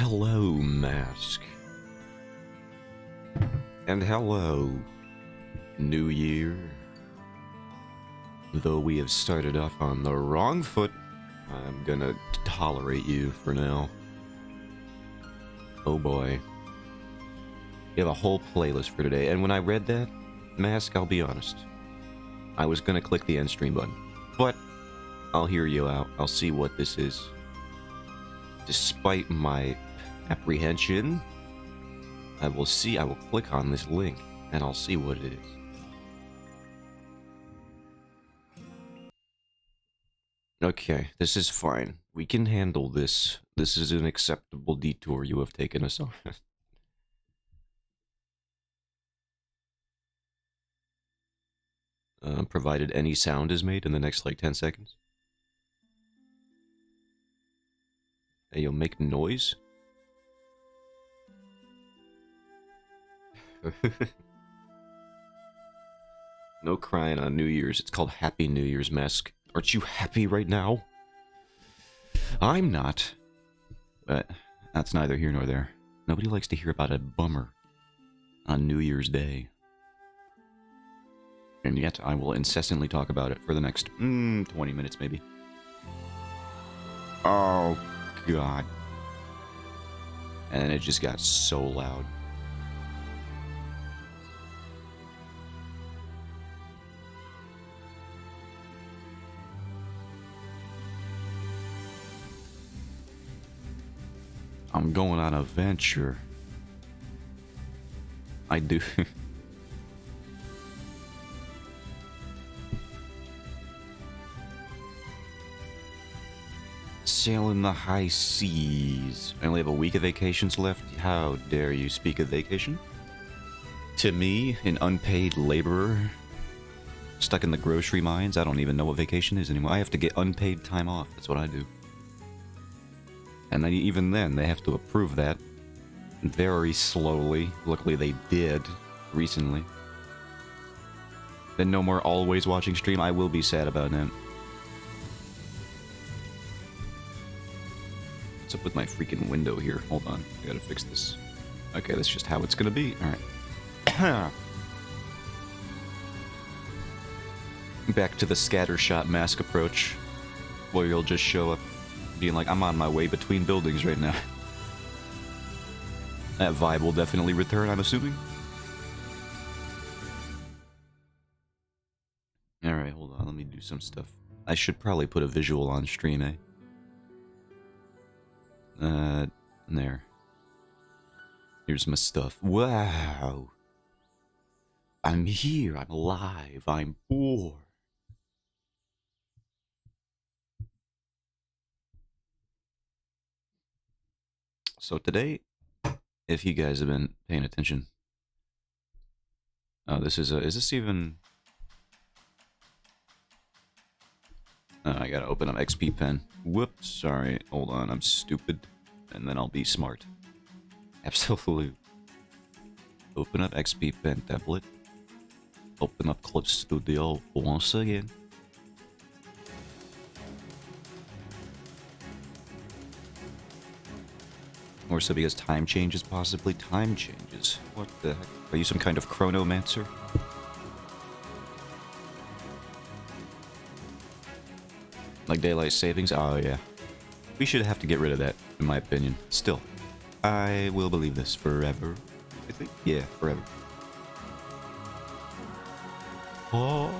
Hello, Mask. And hello, New Year. Though we have started off on the wrong foot, I'm gonna tolerate you for now. Oh boy. You have a whole playlist for today, and when I read that, Mask, I'll be honest. I was gonna click the end stream button, but I'll hear you out. I'll see what this is. Despite my apprehension, I will click on this link, and I'll see what it is. Okay, this is fine. We can handle this. This is an acceptable detour you have taken us on. Provided any sound is made in the next, like, 10 seconds. Hey, you'll make noise? No crying on New Year's. It's called Happy New Year's, Mask. Aren't you happy right now? I'm not. But that's neither here nor there. Nobody likes to hear about a bummer on New Year's Day. And yet, I will incessantly talk about it for the next, 20 minutes, maybe. Oh, God. And then it just got so loud. I'm going on a venture. I do. Sailing the high seas. I only have a week of vacations left. How dare you speak of vacation? To me, an unpaid laborer stuck in the grocery mines, I don't even know what vacation is anymore. I have to get unpaid time off. That's what I do. And then, even then, they have to approve that very slowly. Luckily, they did recently. Then no more always watching stream. I will be sad about that. What's up with my freaking window here? Hold on. I gotta fix this. Okay, that's just how it's gonna be. Alright. Back to the scattershot mask approach, where you'll just show up being like, I'm on my way between buildings right now. That vibe will definitely return, I'm assuming. Alright, hold on, let me do some stuff. I should probably put a visual on stream, eh? There. Here's my stuff. Wow! I'm here, I'm alive, I'm bored. So today, if you guys have been paying attention, this is this even... I gotta open up XP Pen. Whoops, sorry, hold on, I'm stupid. And then I'll be smart. Absolutely. Open up XP Pen tablet. Open up Clip Studio once again. Or so because time changes, possibly? Time changes? What the heck? Are you some kind of chronomancer? Like daylight savings? Oh yeah. We should have to get rid of that, in my opinion. Still, I will believe this forever. I think? Yeah, forever. Oh.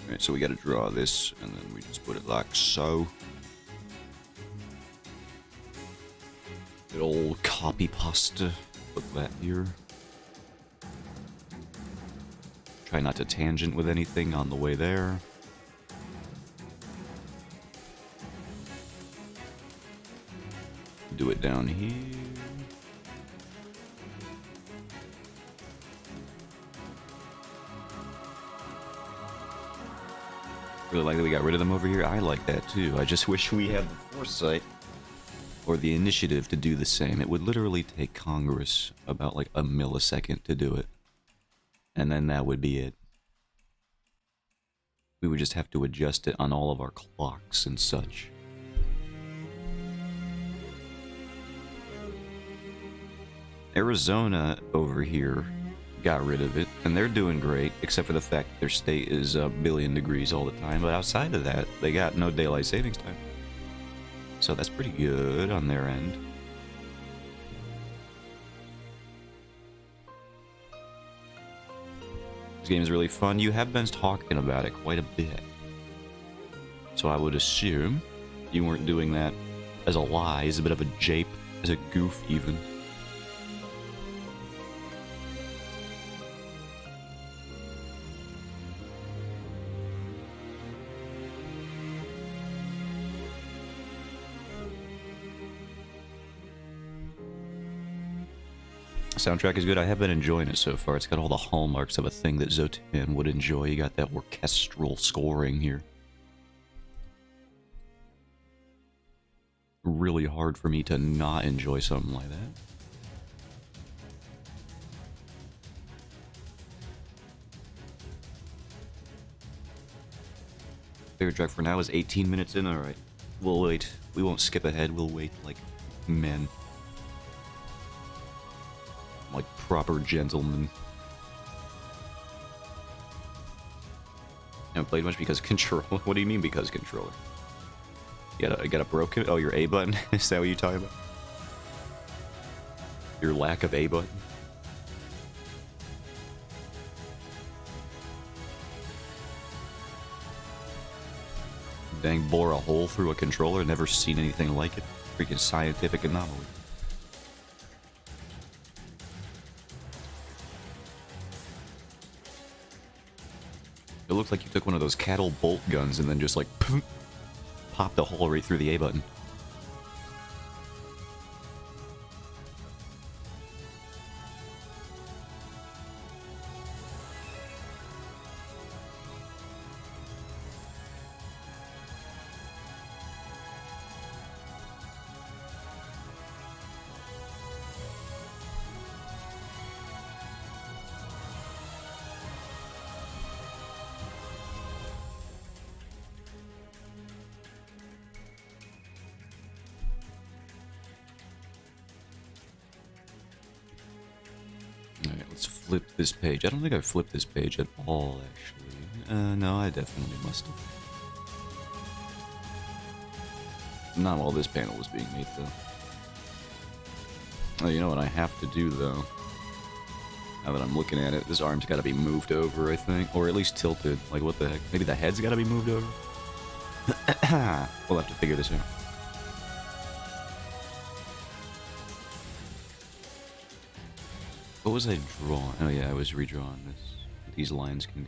Alright, so we gotta draw this, and then we just put it like so. Good old copy pasta. Put that here. Try not to tangent with anything on the way there. Do it down here. Really like that we got rid of them over here. I like that too. I just wish we had the foresight or the initiative to do the same. It would literally take Congress about like a millisecond to do it. And then that would be it. We would just have to adjust it on all of our clocks and such. Arizona over here got rid of it, and they're doing great, except for the fact that their state is a billion degrees all the time. But outside of that, they got no daylight savings time. So that's pretty good on their end. This game is really fun. You have been talking about it quite a bit. So I would assume you weren't doing that as a lie, as a bit of a jape, as a goof even. Soundtrack is good. I have been enjoying it so far. It's got all the hallmarks of a thing that Zotan would enjoy. You got that orchestral scoring here. Really hard for me to not enjoy something like that. Favorite track for now is 18 minutes in. Alright. We'll wait. We won't skip ahead. We'll wait like men. Like proper gentlemen. I haven't played much because controller. What do you mean because controller? You got a broken? Oh, your A button? Is that what you're talking about? Your lack of A button? Dang, bore a hole through a controller. Never seen anything like it. Freaking scientific anomaly. It looked like you took one of those cattle bolt guns and then just like popped a hole right through the A button. Flip this page. I don't think I flipped this page at all, actually. No, I definitely must have. Not while this panel was being made, though. Oh, you know what I have to do, though? Now that I'm looking at it, this arm's gotta be moved over, I think. Or at least tilted. Like, what the heck? Maybe the head's gotta be moved over? We'll have to figure this out. What was I drawing? Oh yeah, I was redrawing this. These lines can...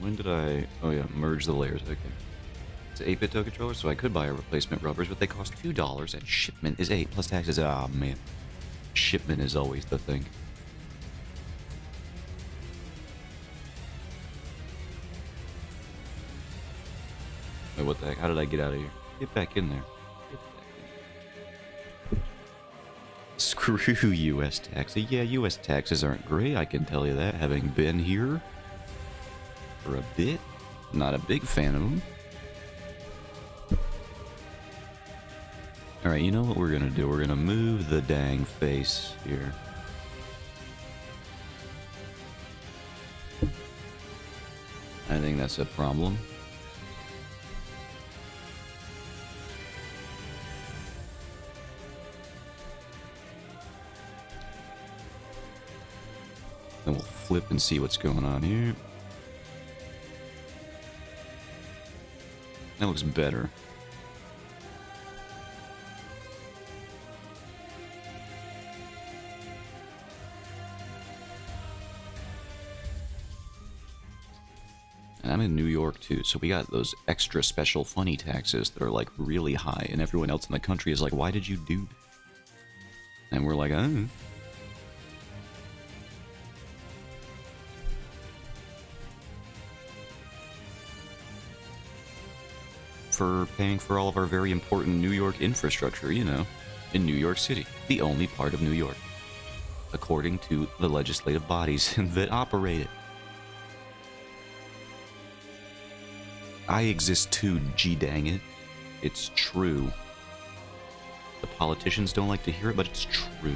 When did I... Oh yeah, merge the layers, okay. It's an 8-bit toe controller, so I could buy a replacement rubbers, but they cost $2, and shipment is 8 plus taxes. Ah, man. Shipment is always the thing. Wait, what the heck? How did I get out of here? Get back in there. Get back in there. Screw U.S. taxes. Yeah, U.S. taxes aren't great, I can tell you that, having been here for a bit. Not a big fan of them. Alright, you know what we're gonna do? We're gonna move the dang face here. I think that's a problem. Then we'll flip and see what's going on here. That looks better. And I'm in New York too, so we got those extra special funny taxes that are like really high, and everyone else in the country is like, why did you do that? And we're like, oh. For paying for all of our very important New York infrastructure, you know, in New York City, the only part of New York. according to the legislative bodies that operate it. I exist too, gee dang it. It's true. The politicians don't like to hear it, but it's true.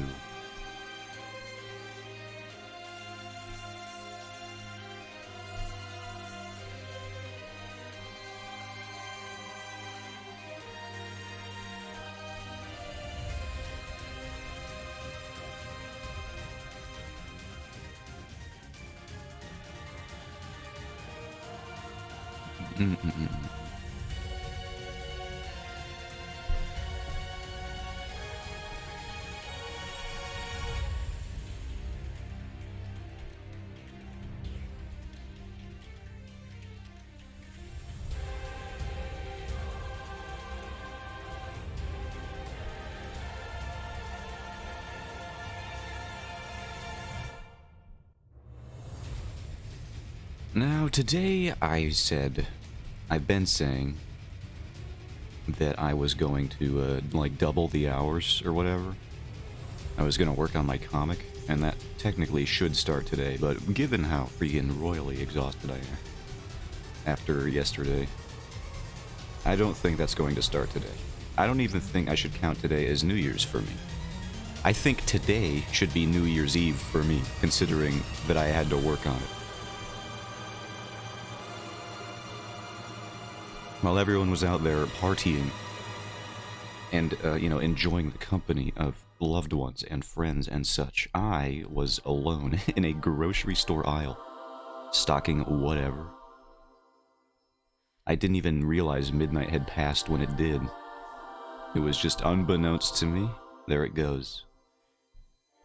Now, today I've been saying that I was going to, like, double the hours or whatever. I was going to work on my comic, and that technically should start today, but given how freaking royally exhausted I am after yesterday, I don't think that's going to start today. I don't even think I should count today as New Year's for me. I think today should be New Year's Eve for me, considering that I had to work on it. While everyone was out there partying and, enjoying the company of loved ones and friends and such, I was alone in a grocery store aisle, stocking whatever. I didn't even realize midnight had passed when it did. It was just unbeknownst to me, there it goes.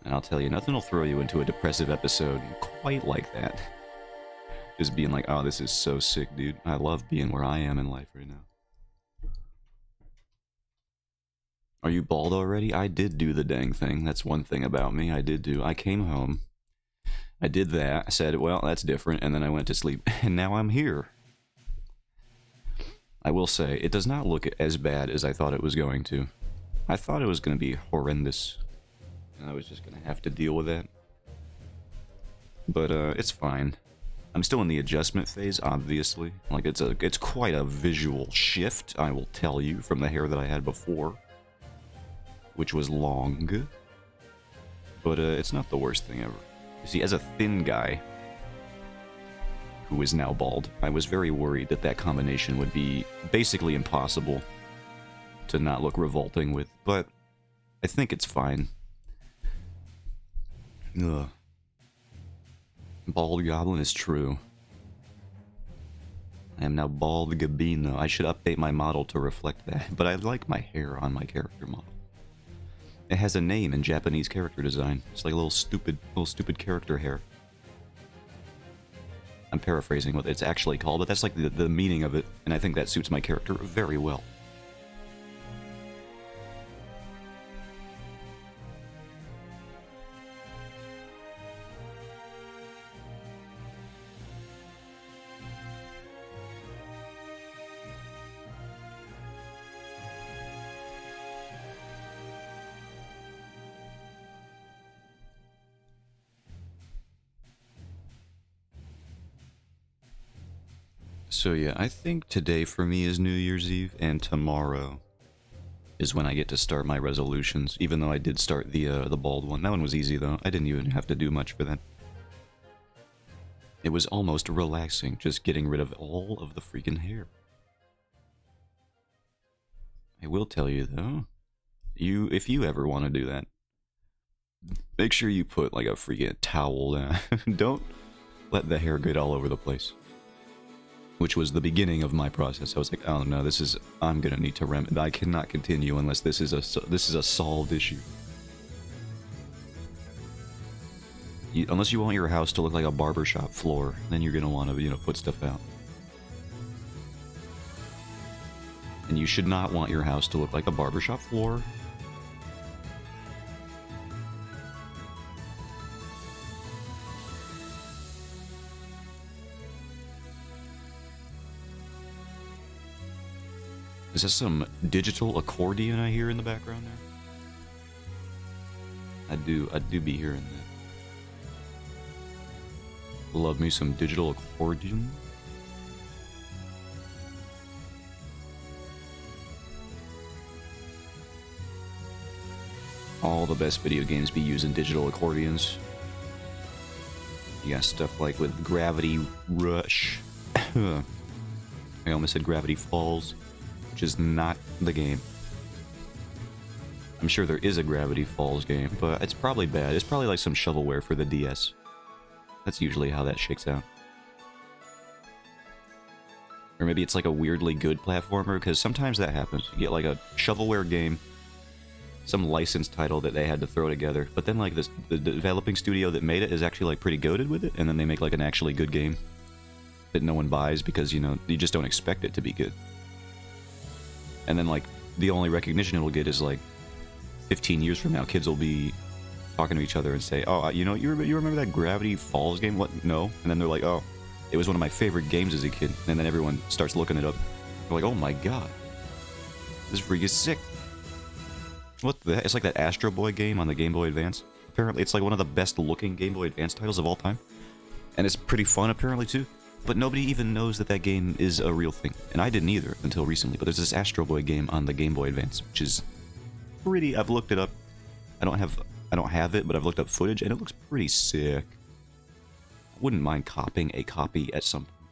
And I'll tell you, nothing will throw you into a depressive episode quite like that. Just being like, oh, this is so sick, dude. I love being where I am in life right now. Are you bald already? I did do the dang thing. That's one thing about me. I came home. I did that. I said, well, that's different. And then I went to sleep. And now I'm here. I will say, it does not look as bad as I thought it was going to. I thought it was going to be horrendous. And I was just going to have to deal with that. But, it's fine. I'm still in the adjustment phase, obviously. Like, it's quite a visual shift, I will tell you, from the hair that I had before. Which was long. But, it's not the worst thing ever. You see, as a thin guy who is now bald, I was very worried that that combination would be basically impossible to not look revolting with, but I think it's fine. Ugh. Bald Goblin is true. I am now Bald Gabino. I should update my model to reflect that, but I like my hair on my character model. It has a name in Japanese character design. It's like a little stupid character hair. I'm paraphrasing what it's actually called, but that's like the meaning of it, and I think that suits my character very well. So yeah, I think today for me is New Year's Eve, and tomorrow is when I get to start my resolutions, even though I did start the bald one. That one was easy, though. I didn't even have to do much for that. It was almost relaxing, just getting rid of all of the freaking hair. I will tell you, though, if you ever want to do that, make sure you put, like, a freaking towel down. Don't let the hair get all over the place. Which was the beginning of my process. I was like, oh no, I'm gonna need to remedy. I cannot continue unless this is a solved issue. Unless you want your house to look like a barbershop floor, then you're gonna want to, put stuff out. And you should not want your house to look like a barbershop floor. Is this some digital accordion I hear in the background there? I do be hearing that. Love me some digital accordion. All the best video games be using digital accordions. You got stuff like with Gravity Rush. I almost said Gravity Falls, which is not the game. I'm sure there is a Gravity Falls game, but it's probably bad. It's probably like some shovelware for the DS. That's usually how that shakes out. Or maybe it's like a weirdly good platformer, because sometimes that happens. You get like a shovelware game, some licensed title that they had to throw together, but then like the developing studio that made it is actually like pretty goated with it, and then they make like an actually good game that no one buys because, you know, you just don't expect it to be good. And then like the only recognition it'll get is like 15 years from now, kids will be talking to each other and say, oh, you know, you remember that Gravity Falls game? What? No. And then they're like, oh, it was one of my favorite games as a kid. And then everyone starts looking it up. They're like, oh my god, this freak is sick. What the heck? It's like that Astro Boy game on the Game Boy Advance. Apparently it's like one of the best looking Game Boy Advance titles of all time. And it's pretty fun apparently too. But nobody even knows that that game is a real thing. And I didn't either until recently. But there's this Astro Boy game on the Game Boy Advance, which is pretty... I've looked it up. I don't have it, but I've looked up footage, and it looks pretty sick. I wouldn't mind copying a copy at some point.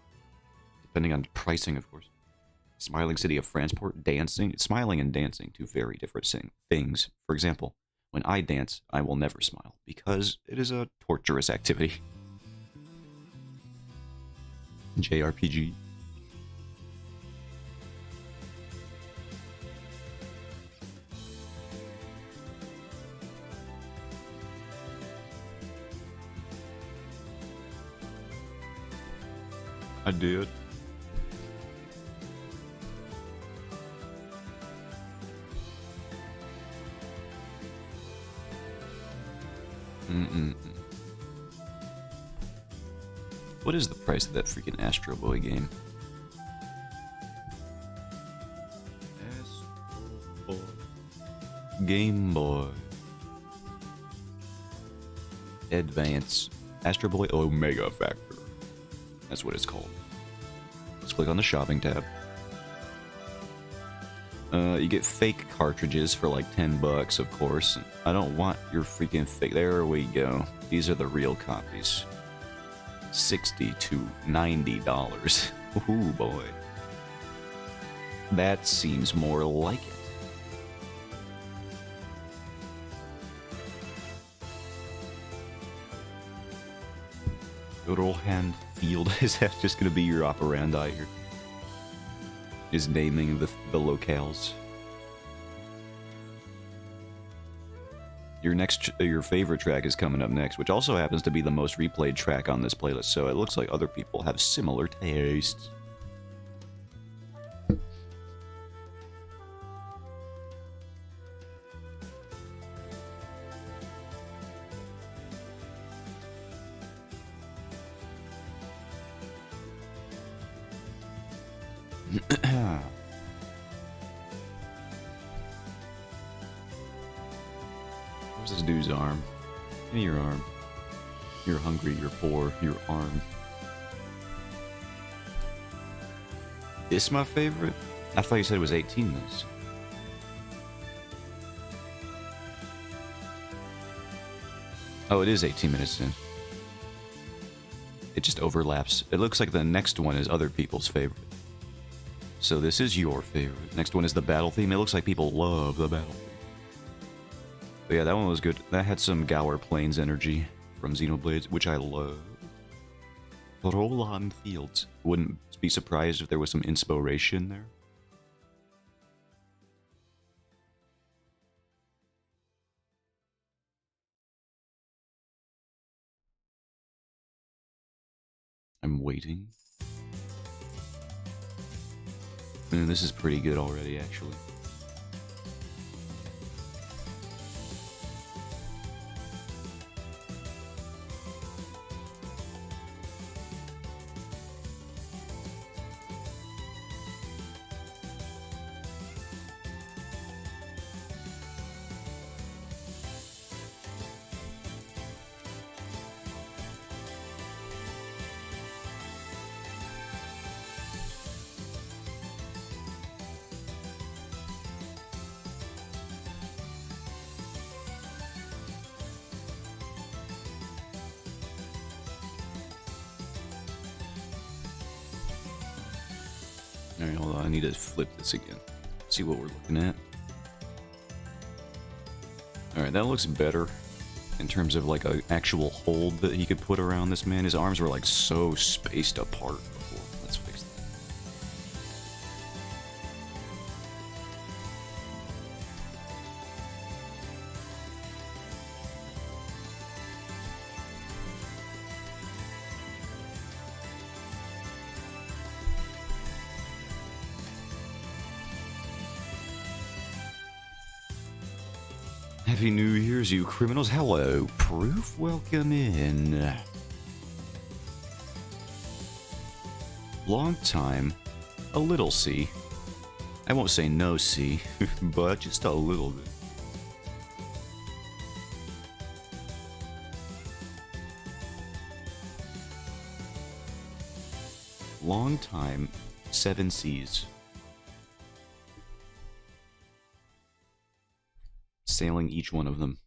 Depending on pricing, of course. Smiling City of Franceport, dancing. Smiling and dancing, two very different things. For example, when I dance, I will never smile, because it is a torturous activity. JRPG. I did. What is the price of that freaking Astro Boy game? Astro Boy. Game Boy. Advance. Astro Boy Omega Factor. That's what it's called. Let's click on the shopping tab. You get fake cartridges for like $10, of course. I don't want your freaking fake. There we go. These are the real copies. $60 to $90. Ooh, boy. That seems more like it. Good old Handfield. Is that just going to be your operandi here? Is naming the locales. Your favorite track is coming up next, which also happens to be the most replayed track on this playlist, so it looks like other people have similar tastes. Where's this dude's arm? Give me your arm. You're hungry, you're poor, your arm. This my favorite? I thought you said it was 18 minutes. Oh, it is 18 minutes in. It just overlaps. It looks like the next one is other people's favorite. So this is your favorite. Next one is the battle theme. It looks like people love the battle theme. But yeah, that one was good. That had some Gower Plains energy from Xenoblades, which I love. Roland Fields. Wouldn't be surprised if there was some inspiration there. I'm waiting. This is pretty good already, actually. Alright, hold on. I need to flip this again. See what we're looking at. Alright, that looks better in terms of like an actual hold that he could put around this man. His arms were like so spaced apart before. Let's fix that. Happy New Year's, you criminals. Hello, Proof. Welcome in. Long time, a little C. I won't say no C, but just a little bit. Long time, 7 C's. Sailing each one of them.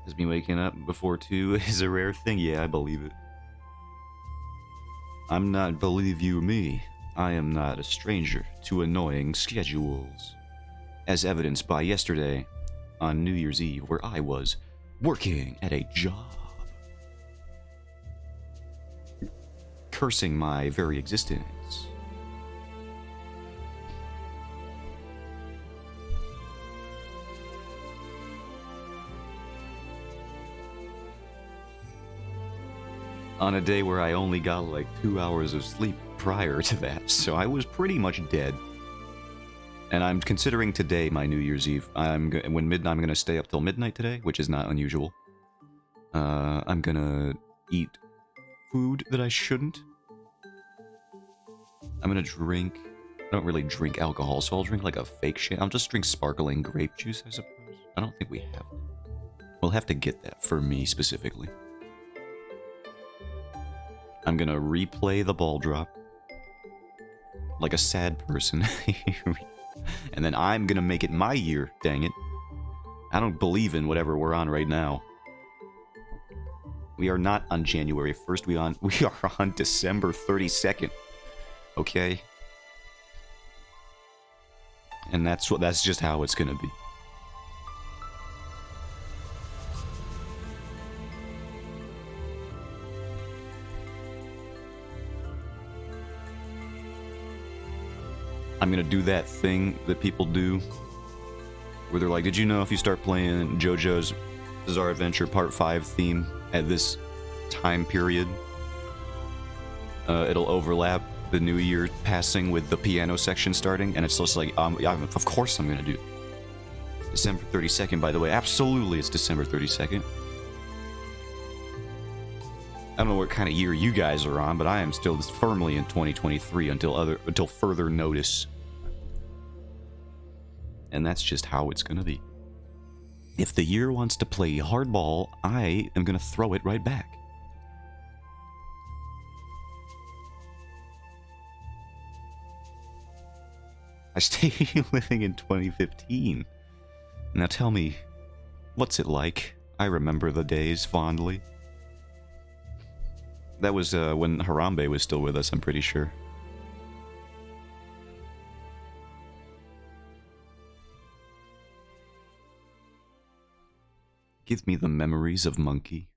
Does me waking up before 2 is a rare thing? Yeah, I believe it. I'm not, believe you me, I am not a stranger to annoying schedules. As evidenced by yesterday, on New Year's Eve, where I was working at a job. Cursing my very existence. On a day where I only got like 2 hours of sleep prior to that, so I was pretty much dead. And I'm considering today my New Year's Eve. I'm gonna stay up till midnight today, which is not unusual. I'm gonna eat food that I shouldn't. I'm gonna drink... I don't really drink alcohol, so I'll drink like a fake shit. I'll just drink sparkling grape juice, I suppose. I don't think we have it. We'll have to get that for me, specifically. I'm gonna replay the ball drop. Like a sad person. And then I'm gonna make it my year, dang it. I don't believe in whatever we're on right now. We are not on January 1st, we are on December 32nd. Okay? And that's just how it's gonna be. I'm gonna do that thing that people do where they're like, did you know if you start playing JoJo's Bizarre Adventure Part 5 theme at this time period, it'll overlap the New Year passing with the piano section starting, and it's just like, of course I'm gonna do it. December 32nd, by the way. Absolutely, it's December 32nd. I don't know what kind of year you guys are on, but I am still firmly in 2023 until further notice. And that's just how it's gonna be. If the year wants to play hardball, I am gonna throw it right back. I stay living in 2015. Now tell me, what's it like? I remember the days fondly. That was when Harambe was still with us, I'm pretty sure. Give me the memories of Monkey.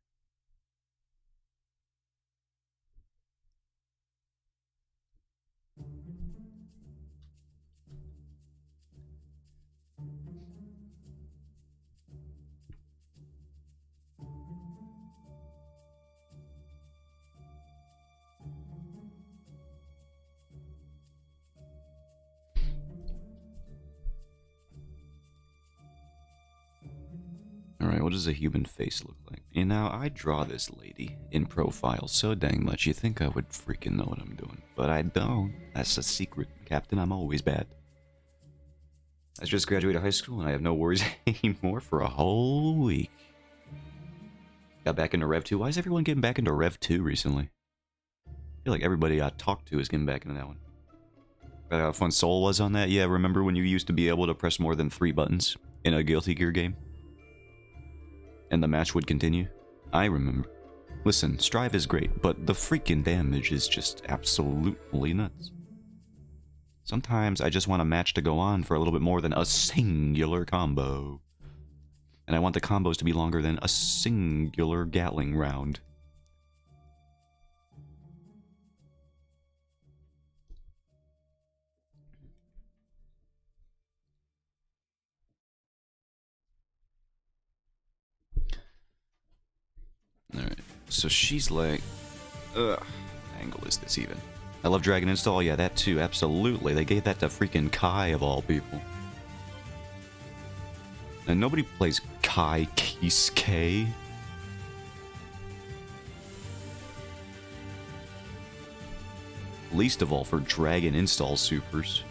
Alright, what does a human face look like? And now, I draw this lady in profile so dang much you think I would freaking know what I'm doing. But I don't. That's a secret, Captain. I'm always bad. I just graduated high school and I have no worries anymore for a whole week. Got back into Rev 2. Why is everyone getting back into Rev 2 recently? I feel like everybody I talked to is getting back into that one. But how fun Soul was on that? Yeah, remember when you used to be able to press more than 3 buttons in a Guilty Gear game? and the match would continue. I remember. Listen, Strive is great, but the freaking damage is just absolutely nuts. Sometimes I just want a match to go on for a little bit more than a singular combo. And I want the combos to be longer than a singular Gatling round. Alright, so she's like... Ugh, what angle is this even? I love Dragon Install, yeah, that too, absolutely. They gave that to freaking Kai of all people. And nobody plays Kai Kisuke. Least of all for Dragon Install supers.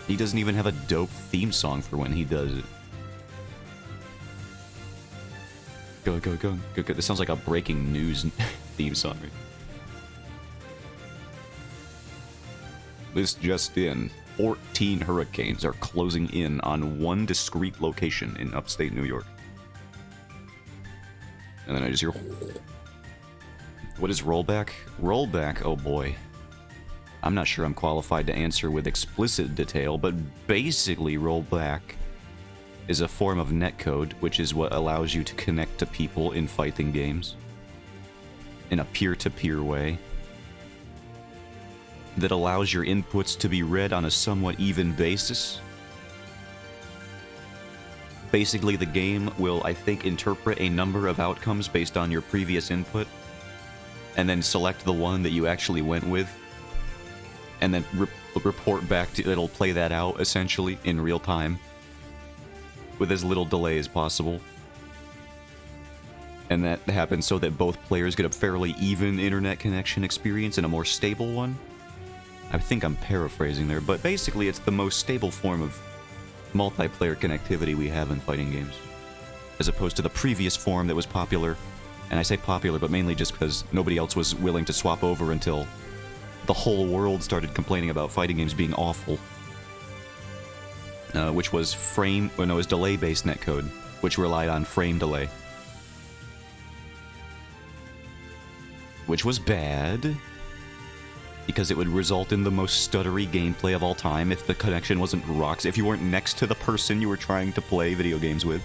He doesn't even have a dope theme song for when he does it. Go, go, go, go, go. This sounds like a breaking news theme song. Right? This just in. 14 hurricanes are closing in on one discrete location in upstate New York. And then I just hear... What is rollback? Rollback, oh boy. I'm not sure I'm qualified to answer with explicit detail, but basically rollback is a form of netcode, which is what allows you to connect to people in fighting games in a peer-to-peer way that allows your inputs to be read on a somewhat even basis. Basically, the game will, I think, interpret a number of outcomes based on your previous input, and then select the one that you actually went with, and then report back to... It'll play that out, essentially, in real time, with as little delay as possible. And that happens so that both players get a fairly even internet connection experience and a more stable one. I think I'm paraphrasing there, but basically it's the most stable form of multiplayer connectivity we have in fighting games, as opposed to the previous form that was popular. And I say popular, but mainly just because nobody else was willing to swap over until the whole world started complaining about fighting games being awful. Which was delay-based netcode, which relied on frame delay. Which was bad, because it would result in the most stuttery gameplay of all time if the connection wasn't rocks, if you weren't next to the person you were trying to play video games with.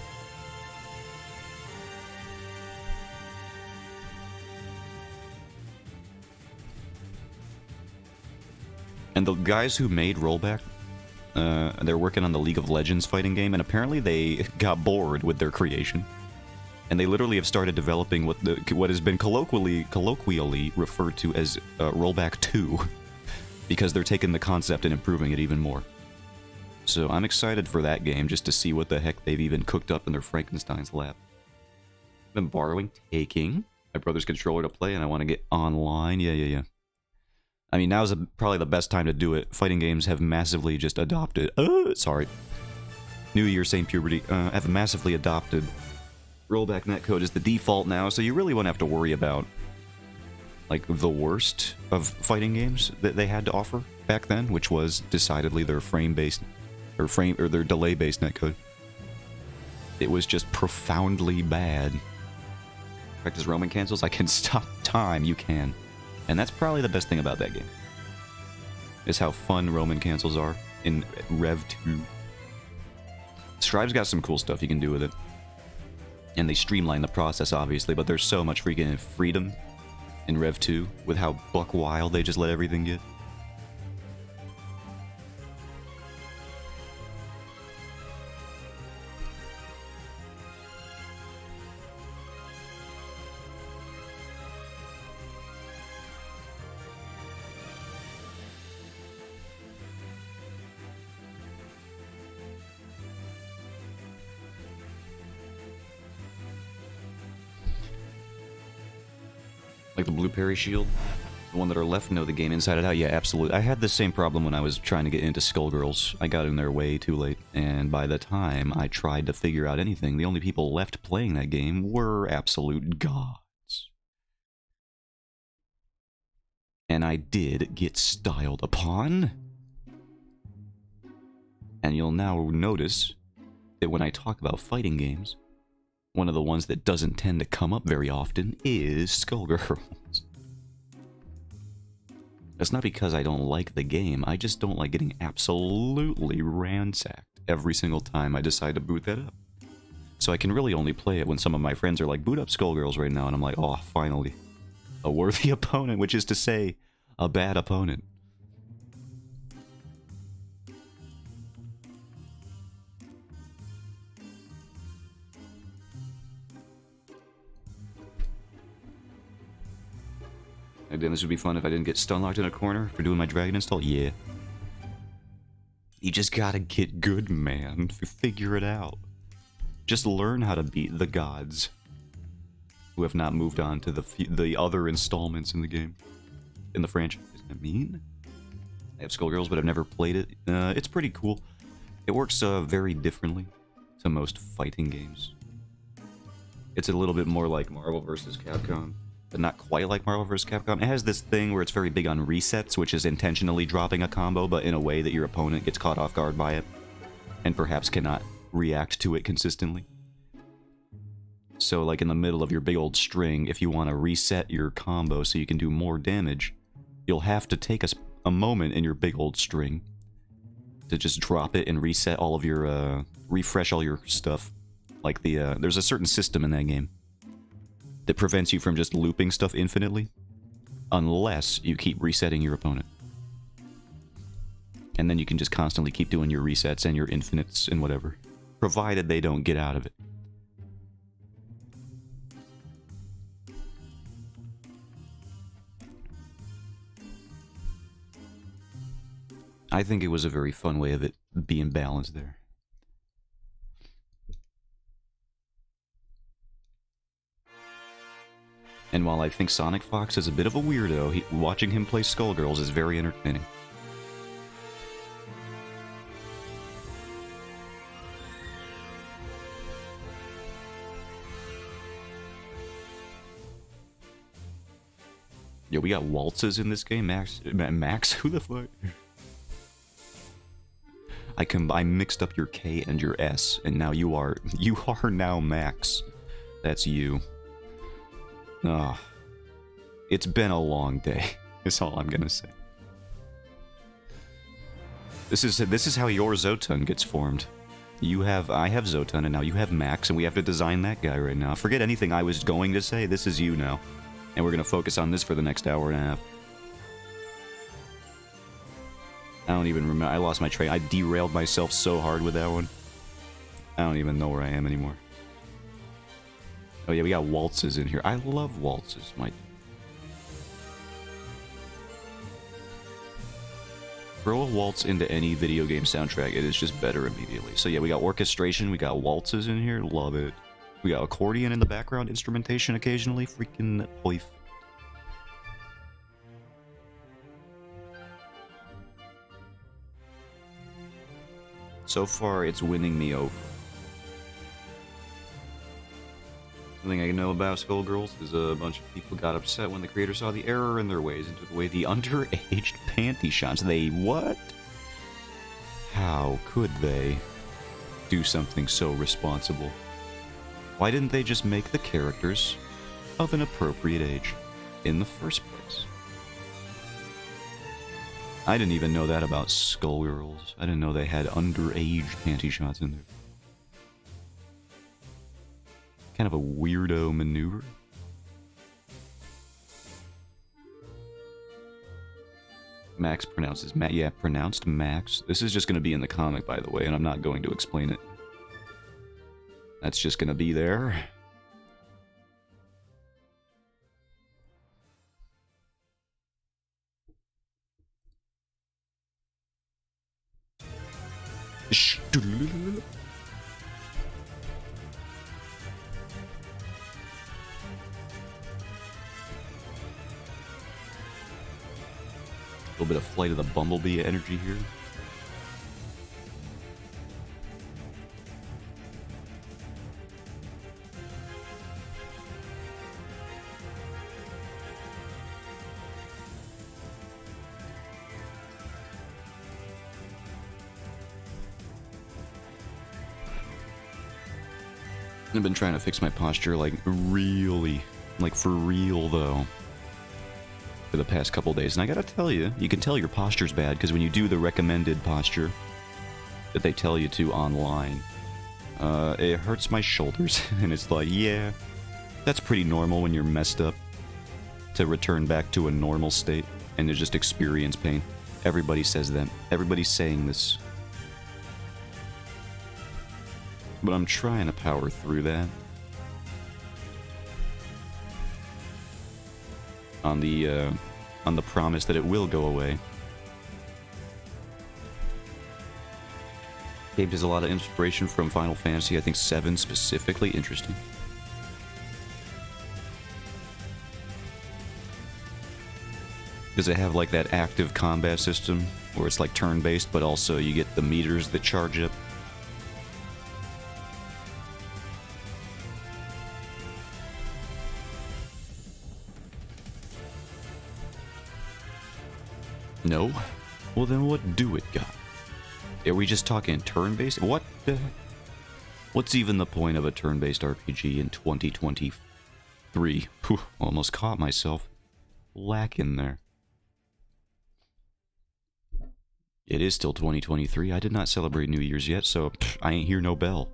And the guys who made Rollback, they're working on the League of Legends fighting game, and apparently they got bored with their creation. And they literally have started developing what has been colloquially referred to as Rollback 2, because they're taking the concept and improving it even more. So I'm excited for that game, just to see what the heck they've even cooked up in their Frankenstein's lab. Been taking my brother's controller to play, and I want to get online. Yeah. I mean, now's probably the best time to do it. Fighting games have massively just adopted... sorry. New Year, same puberty. Have massively adopted rollback netcode is the default now, so you really won't have to worry about, like, the worst of fighting games that they had to offer back then, which was decidedly their frame-based... or their delay-based netcode. It was just profoundly bad. Practice Roman cancels? I can stop time, you can. And that's probably the best thing about that game, is how fun Roman cancels are in Rev 2. Strive's got some cool stuff you can do with it. And they streamline the process, obviously, but there's so much freaking freedom in Rev 2 with how buck wild they just let everything get. Like the Blue Perry Shield? The one that are left know the game inside and out? Yeah, absolutely. I had the same problem when I was trying to get into Skullgirls. I got in there way too late, and by the time I tried to figure out anything, the only people left playing that game were absolute gods. And I did get styled upon. And you'll now notice that when I talk about fighting games, one of the ones that doesn't tend to come up very often is Skullgirls. That's not because I don't like the game, I just don't like getting absolutely ransacked every single time I decide to boot that up. So I can really only play it when some of my friends are like, boot up Skullgirls right now, and I'm like, oh, finally. A worthy opponent, which is to say, a bad opponent. Again, this would be fun if I didn't get stun locked in a corner for doing my dragon install. Yeah. You just gotta get good, man. Figure it out. Just learn how to beat the gods who have not moved on to the other installments in the game. In the franchise, I mean. I have Skullgirls, but I've never played it. It's pretty cool. It works very differently to most fighting games. It's a little bit more like Marvel vs. Capcom, but not quite like Marvel vs. Capcom. It has this thing where it's very big on resets, which is intentionally dropping a combo, but in a way that your opponent gets caught off guard by it, and perhaps cannot react to it consistently. So, like in the middle of your big old string, if you want to reset your combo so you can do more damage, you'll have to take a moment in your big old string to just drop it and reset all of your, refresh all your stuff. Like there's a certain system in that game that prevents you from just looping stuff infinitely, unless you keep resetting your opponent. And then you can just constantly keep doing your resets and your infinites and whatever, provided they don't get out of it. I think it was a very fun way of it being balanced there. And while I think Sonic Fox is a bit of a weirdo, watching him play Skullgirls is very entertaining. Yo, we got waltzes in this game, Max. Max, who the fuck? I mixed up your K and your S, and now you are now Max. That's you. Ah, it's been a long day. Is all I'm gonna say. This is how your Zotan gets formed. I have Zotan, and now you have Max, and we have to design that guy right now. Forget anything I was going to say. This is you now, and we're gonna focus on this for the next hour and a half. I don't even remember. I lost my train. I derailed myself so hard with that one. I don't even know where I am anymore. Oh yeah, we got waltzes in here. I love waltzes, my... Throw a waltz into any video game soundtrack, it is just better immediately. So yeah, we got orchestration, we got waltzes in here, love it. We got accordion in the background, instrumentation occasionally, freaking poif. So far, it's winning me over. The thing I know about Skullgirls is a bunch of people got upset when the creator saw the error in their ways and took away the underaged panty shots. They what? How could they do something so responsible? Why didn't they just make the characters of an appropriate age in the first place? I didn't even know that about Skullgirls. I didn't know they had underage panty shots in there. Kind of a weirdo maneuver. Max pronounces yeah, pronounced Max. This is just going to be in the comic, by the way, and I'm not going to explain it. That's just going to be there. A little bit of Flight of the Bumblebee energy here. I've been trying to fix my posture, like, really, like, for real, though, for the past couple days. And I gotta tell you, you can tell your posture's bad, because when you do the recommended posture that they tell you to online, it hurts my shoulders. And it's like, yeah, that's pretty normal when you're messed up, to return back to a normal state and to just experience pain. Everybody says that. Everybody's saying this. But I'm trying to power through that. On the promise that it will go away. Game has a lot of inspiration from Final Fantasy, I think 7 specifically. Interesting. Does it have like that active combat system where it's like turn-based, but also you get the meters that charge up? No? Well then what do it got? Are we just talking turn-based? What the... What's even the point of a turn-based RPG in 2023? Whew, almost caught myself lacking there. It is still 2023. I did not celebrate New Year's yet, so I ain't hear no bell.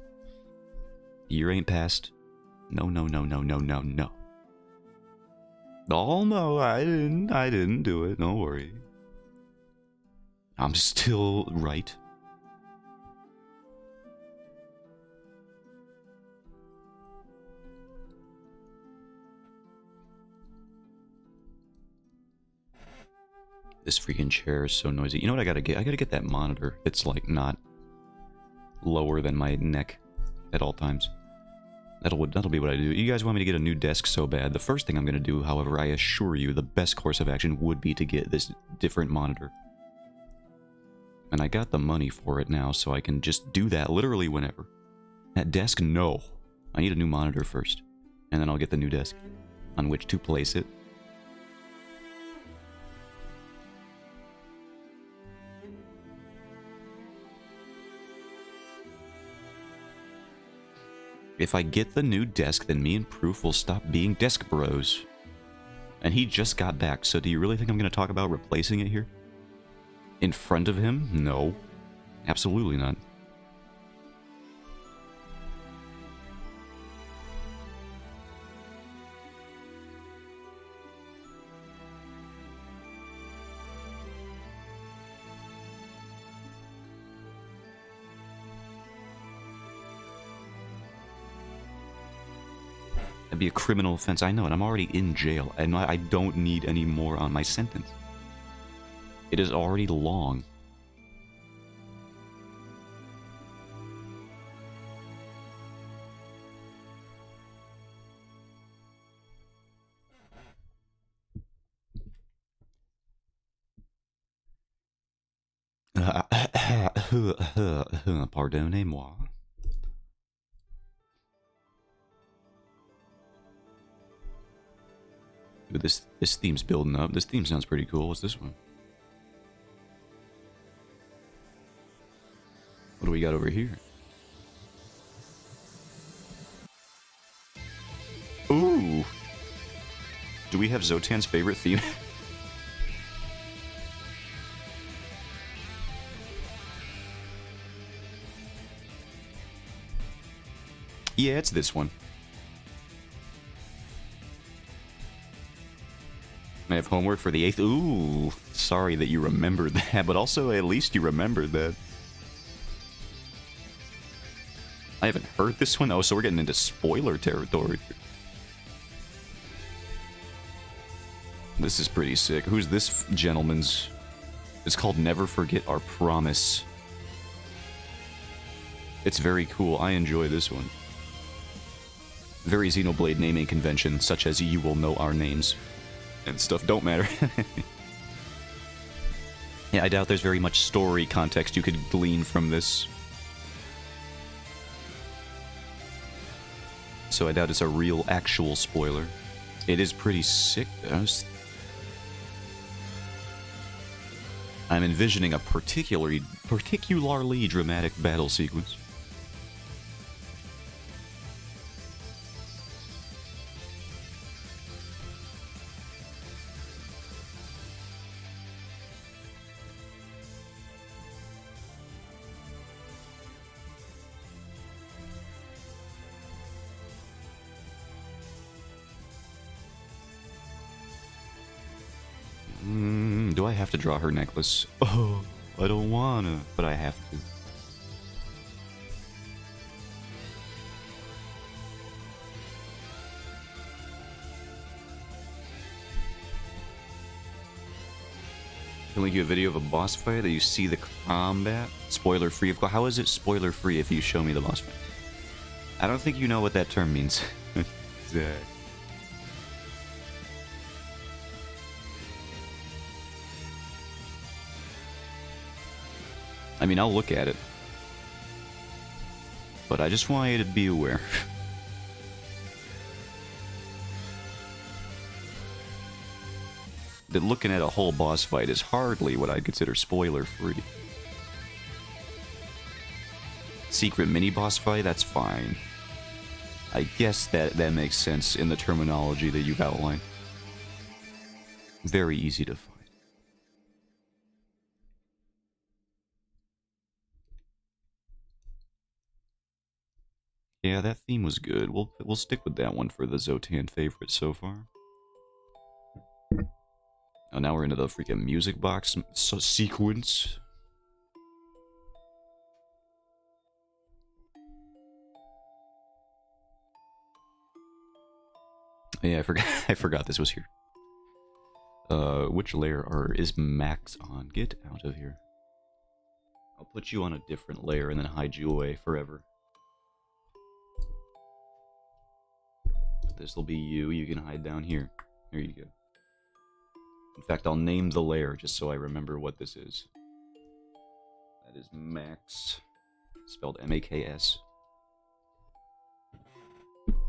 Year ain't passed. No, no, no, no, no, no, no. Oh no, I didn't do it. Don't worry. I'm still right. This freaking chair is so noisy. You know what I gotta get? I gotta get that monitor. It's like not lower than my neck at all times. That'll be what I do. You guys want me to get a new desk so bad. The first thing I'm gonna do, however, I assure you, the best course of action would be to get this different monitor. And I got the money for it now, so I can just do that literally whenever. That desk, no. I need a new monitor first. And then I'll get the new desk on which to place it. If I get the new desk, then me and Proof will stop being desk bros. And he just got back, so do you really think I'm going to talk about replacing it here? In front of him? No. Absolutely not. That'd be a criminal offense. I know it. I'm already in jail, and I don't need any more on my sentence. It is already long. Pardonnez-moi. Ooh, this theme's building up. This theme sounds pretty cool. What's this one? What do we got over here? Ooh! Do we have Zotan's favorite theme? Yeah, it's this one. I have homework for the 8th. Ooh, sorry that you remembered that, but also at least you remembered that. I haven't heard this one. Oh, so we're getting into spoiler territory. This is pretty sick. Who's this gentleman's? It's called Never Forget Our Promise. It's very cool. I enjoy this one. Very Xenoblade naming convention, such as you will know our names. And stuff don't matter. Yeah, I doubt there's very much story context you could glean from this. So I doubt it's a real, actual spoiler. It is pretty sick, though. I'm envisioning a particularly dramatic battle sequence. Do I have to draw her necklace? Oh, I don't wanna, but I have to. Can we get a video of a boss fight that you see the combat? Spoiler free, of course. How is it spoiler free if you show me the boss fight? I don't think you know what that term means. Zach. I mean, I'll look at it. But I just want you to be aware. That looking at a whole boss fight is hardly what I'd consider spoiler-free. Secret mini-boss fight, that's fine. I guess that makes sense in the terminology that you've outlined. Very easy to find. Yeah, that theme was good. We'll stick with that one for the Zotan favorite so far. Oh, now we're into the freaking music box sequence. Yeah, I forgot this was here. Which layer is Max on? Get out of here. I'll put you on a different layer and then hide you away forever. This'll be you. You can hide down here. There you go. In fact, I'll name the layer just so I remember what this is. That is Max. Spelled M-A-K-S.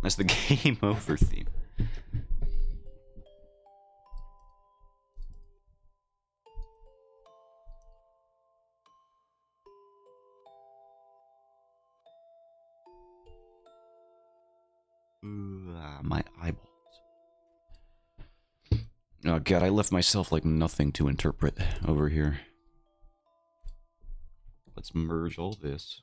That's the game over theme. My eyeballs. Oh god, I left myself like nothing to interpret over here. Let's merge all this.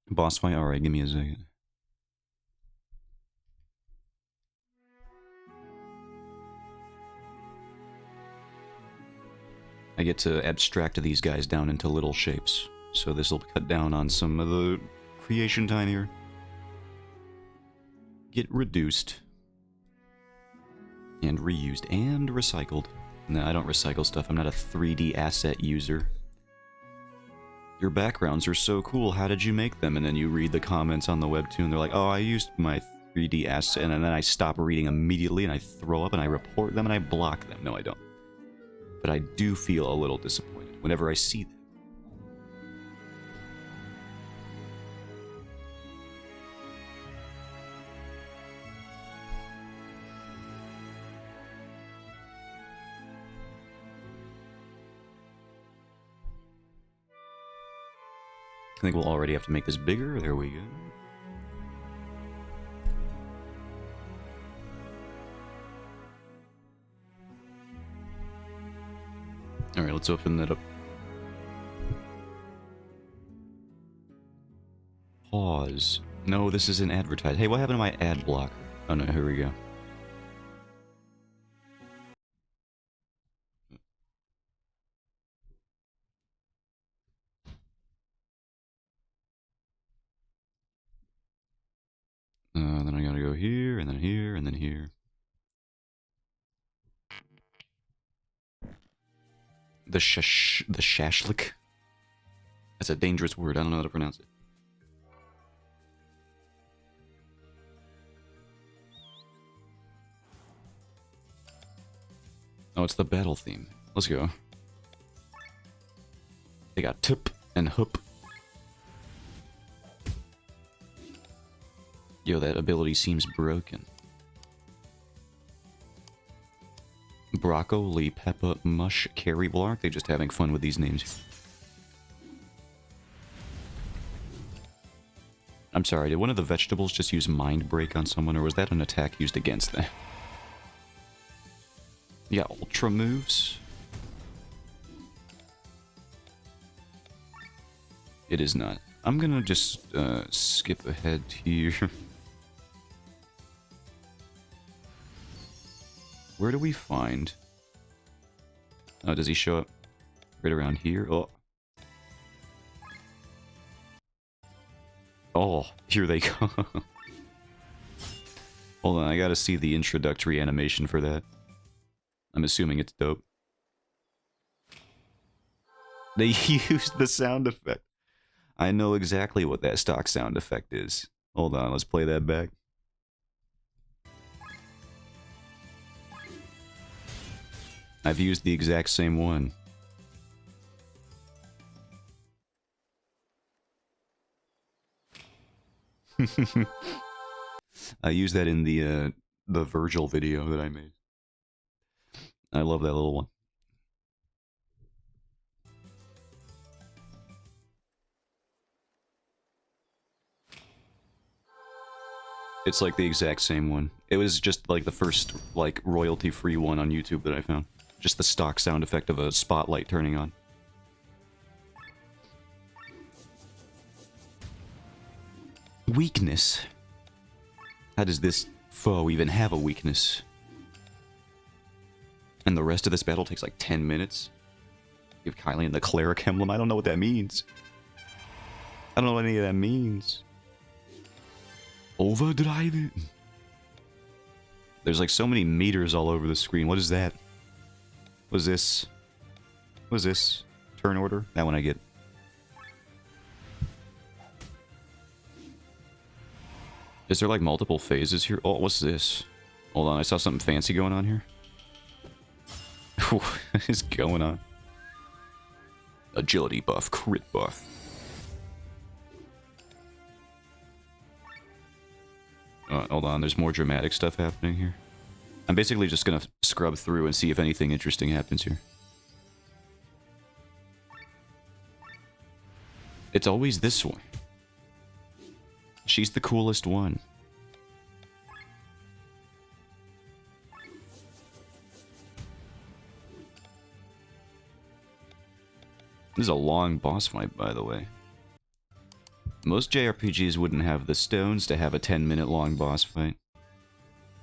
Boss fight? Alright, give me a second. I get to abstract these guys down into little shapes. So this will cut down on some of the creation time here. Get reduced. And reused. And recycled. No, I don't recycle stuff. I'm not a 3D asset user. Your backgrounds are so cool. How did you make them? And then you read the comments on the webtoon. They're like, oh, I used my 3D asset. And then I stop reading immediately. And I throw up and I report them and I block them. No, I don't. But I do feel a little disappointed whenever I see them. I think we'll already have to make this bigger. There we go. Alright, let's open that up. Pause. No, this isn't advertised. Hey, what happened to my ad blocker? Oh no, here we go. Then I gotta go here, and then here, and then here. The shashlik? That's a dangerous word. I don't know how to pronounce it. Oh, it's the battle theme. Let's go. They got tip and hoop. Yo, that ability seems broken. Broccoli, Peppa, Mush, Carry Block. They're just having fun with these names. I'm sorry, did one of the vegetables just use Mind Break on someone, or was that an attack used against them? Yeah, Ultra moves. It is not. I'm gonna just skip ahead here. Where do we find... Oh, does he show up right around here? Oh. Oh, here they go. Hold on, I gotta see the introductory animation for that. I'm assuming it's dope. They used the sound effect. I know exactly what that stock sound effect is. Hold on, let's play that back. I've used the exact same one. I used that in the Virgil video that I made. I love that little one. It's like the exact same one. It was just like the first like royalty-free one on YouTube that I found. Just the stock sound effect of a spotlight turning on. Weakness. How does this foe even have a weakness? And the rest of this battle takes like 10 minutes? Give Kylian the Cleric Emblem? I don't know what that means. I don't know what any of that means. Overdrive it. There's like so many meters all over the screen. What is that? What is this? What is this? Turn order? That one I get. Is there like multiple phases here? Oh, what's this? Hold on, I saw something fancy going on here. What is going on? Agility buff, crit buff. Hold on, there's more dramatic stuff happening here. I'm basically just gonna scrub through and see if anything interesting happens here. It's always this one. She's the coolest one. This is a long boss fight, by the way. Most JRPGs wouldn't have the stones to have a 10-minute long boss fight.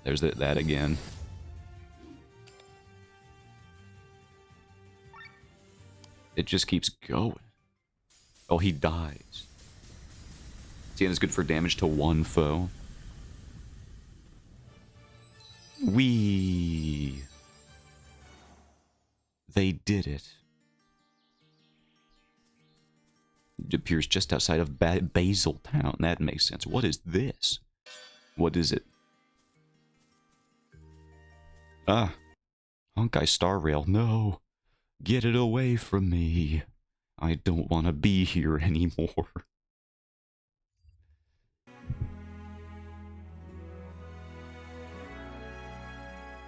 There's that again. It just keeps going. Oh, he dies. Tian is good for damage to one foe. Wee. They did it. It appears just outside of Basil Town. That makes sense. What is this? What is it? Ah. Honkai Star Rail. No. Get it away from me. I don't want to be here anymore.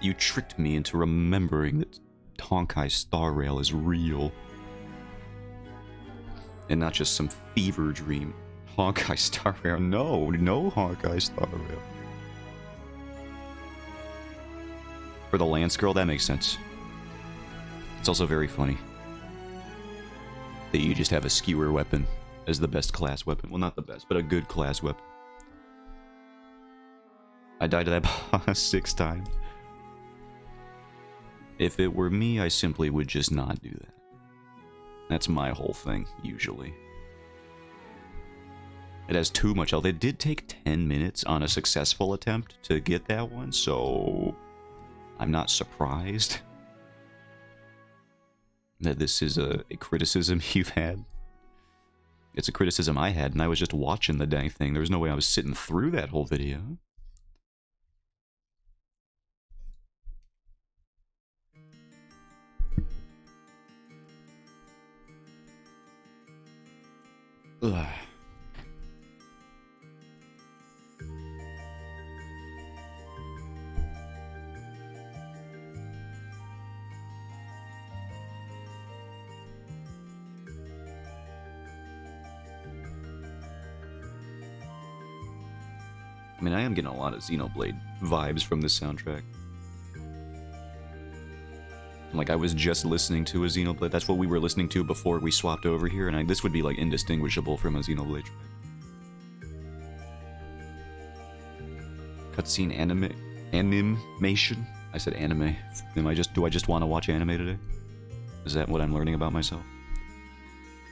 You tricked me into remembering that Honkai Star Rail is real. And not just some fever dream. Honkai Star Rail. No, no Honkai Star Rail. For the Lance Girl, that makes sense. It's also very funny that you just have a skewer weapon as the best class weapon. Well, not the best, but a good class weapon. I died to that boss 6 times. If it were me, I simply would just not do that. That's my whole thing, usually. It has too much health. It did take 10 minutes on a successful attempt to get that one, so I'm not surprised that this is a criticism you've had. It's a criticism I had, and I was just watching the dang thing. There was no way I was sitting through that whole video. Ugh. I mean, I am getting a lot of Xenoblade vibes from this soundtrack. Like, I was just listening to a Xenoblade. That's what we were listening to before we swapped over here, and this would be, like, indistinguishable from a Xenoblade track. Cutscene animation? I said anime. Do I just want to watch anime today? Is that what I'm learning about myself?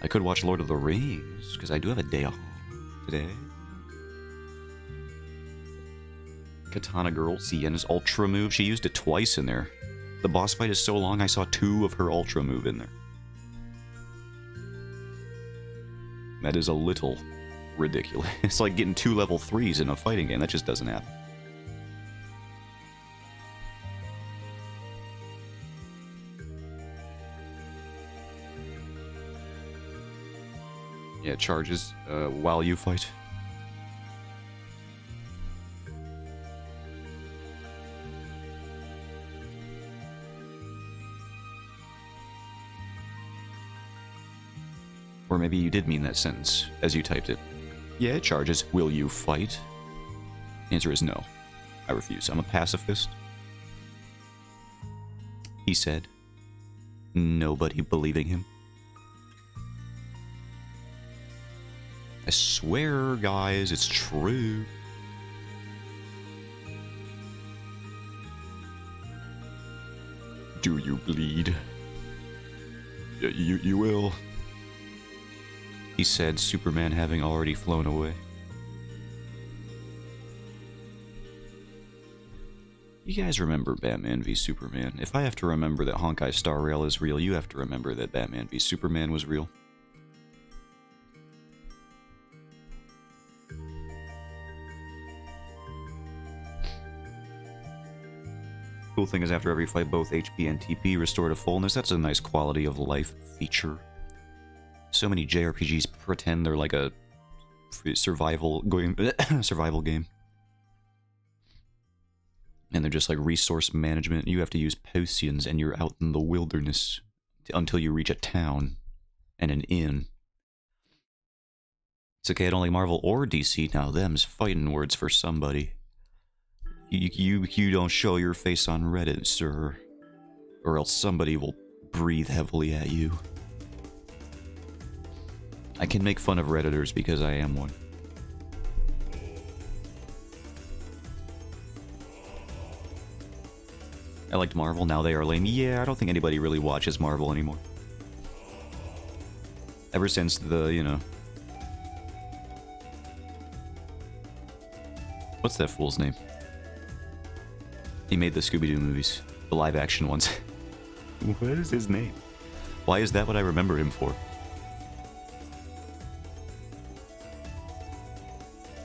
I could watch Lord of the Rings, because I do have a day off today. Katana Girl, Sienna's Ultra move. She used it twice in there. The boss fight is so long, I saw 2 of her Ultra move in there. That is a little ridiculous. It's like getting 2 level 3s in a fighting game. That just doesn't happen. Yeah, it charges while you fight. Or maybe you did mean that sentence as you typed it. Yeah, it charges. Will you fight? Answer is no. I refuse. I'm a pacifist. He said, nobody believing him. I swear, guys, it's true. Do you bleed? You will. He said, Superman having already flown away. You guys remember Batman v Superman? If I have to remember that Honkai Star Rail is real, you have to remember that Batman v Superman was real. Cool thing is after every fight, both HP and TP restore to fullness. That's a nice quality of life feature. So many JRPGs pretend they're like a survival game. And they're just like resource management. You have to use potions and you're out in the wilderness until you reach a town and an inn. It's okay, I don't like Marvel or DC. Now them's fighting words for somebody. You don't show your face on Reddit, sir. Or else somebody will breathe heavily at you. I can make fun of Redditors because I am one. I liked Marvel, now they are lame. Yeah, I don't think anybody really watches Marvel anymore. Ever since the, you know... What's that fool's name? He made the Scooby-Doo movies. The live-action ones. What is his name? Why is that what I remember him for?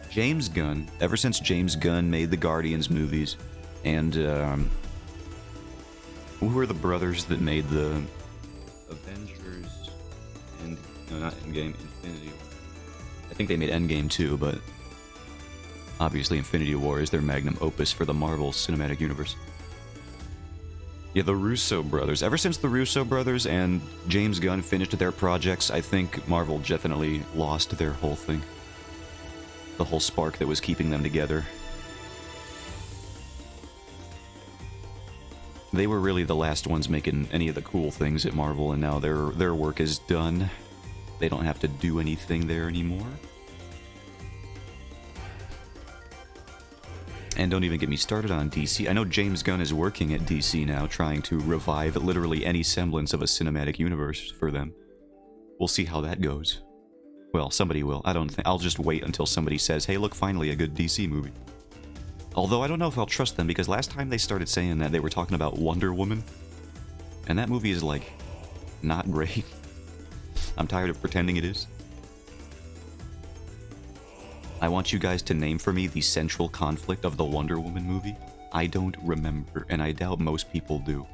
James Gunn. Ever since James Gunn made the Guardians movies, and who were the brothers that made the Avengers and no, not Endgame, Infinity War. I think they made Endgame too, but obviously Infinity War is their magnum opus for the Marvel Cinematic Universe. Yeah, the Russo brothers. Ever since the Russo brothers and James Gunn finished their projects, I think Marvel definitely lost their whole thing. The whole spark that was keeping them together. They were really the last ones making any of the cool things at Marvel, and now their work is done. They don't have to do anything there anymore. And don't even get me started on DC. I know James Gunn is working at DC now, trying to revive literally any semblance of a cinematic universe for them. We'll see how that goes. Well, somebody will. I don't think... I'll just wait until somebody says, hey, look, finally a good DC movie. Although I don't know if I'll trust them, because last time they started saying that, they were talking about Wonder Woman. And that movie is, like, not great. I'm tired of pretending it is. I want you guys to name for me the central conflict of the Wonder Woman movie. I don't remember, and I doubt most people do.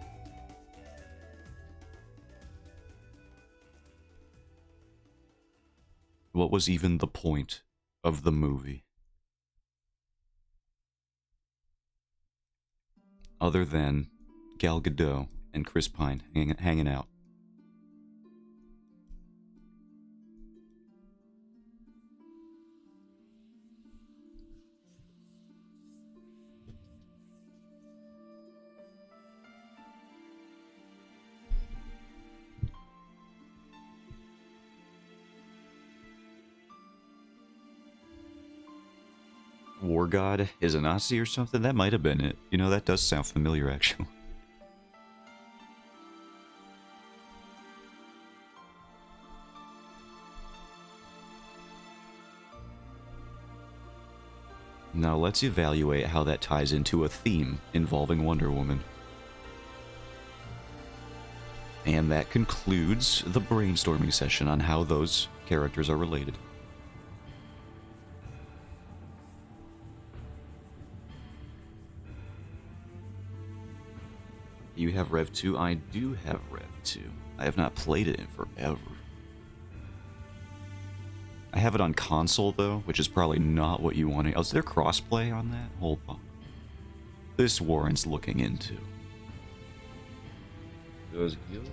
What was even the point of the movie? Other than Gal Gadot and Chris Pine hanging out. War God is a Nazi or something? That might have been it. You know, that does sound familiar, actually. Now let's evaluate how that ties into a theme involving Wonder Woman. And that concludes the brainstorming session on how those characters are related. You have Rev 2? I do have Rev 2. I have not played it in forever. I have it on console, though, which is probably not what you want to... Oh, is there crossplay on that? Hold on. This warrants looking into. Does Guild...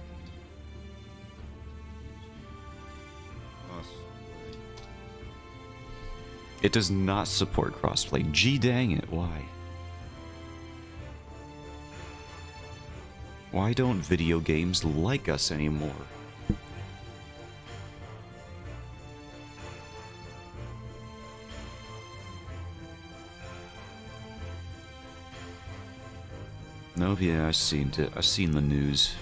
It does not support crossplay. Gee dang it, why? Why don't video games like us anymore? Nope, yeah, I've seen it. I've seen the news.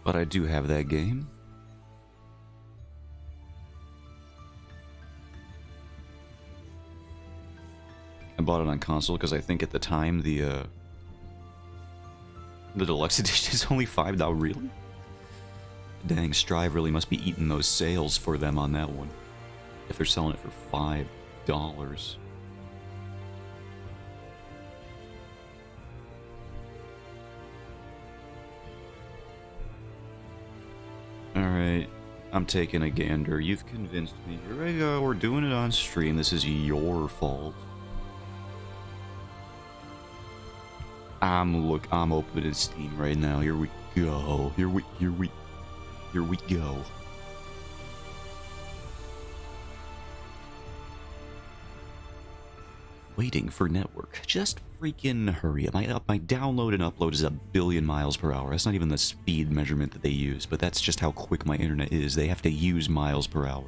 But I do have that game. I bought it on console because I think at the time the deluxe edition is only $5. Really? Dang, Strive really must be eating those sales for them on that one. If they're selling it for $5. Alright, I'm taking a gander. You've convinced me. Here we go, we're doing it on stream. This is your fault. I'm opening Steam right now. Here we go. Here we go. Waiting for network. Just freaking hurry up. My download and upload is 1 billion miles per hour. That's not even the speed measurement that they use, but that's just how quick my internet is. They have to use miles per hour.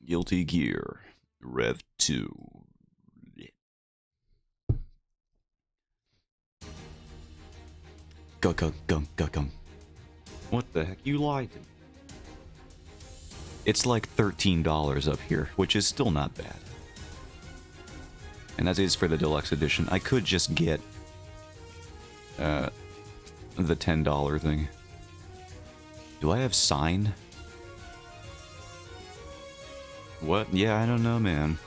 Guilty Gear Rev 2. Go. What the heck? You lied to me. It's like $13 up here, which is still not bad. And as is for the deluxe edition, I could just get the $10 thing. Do I have sign? What? Yeah, I don't know, man.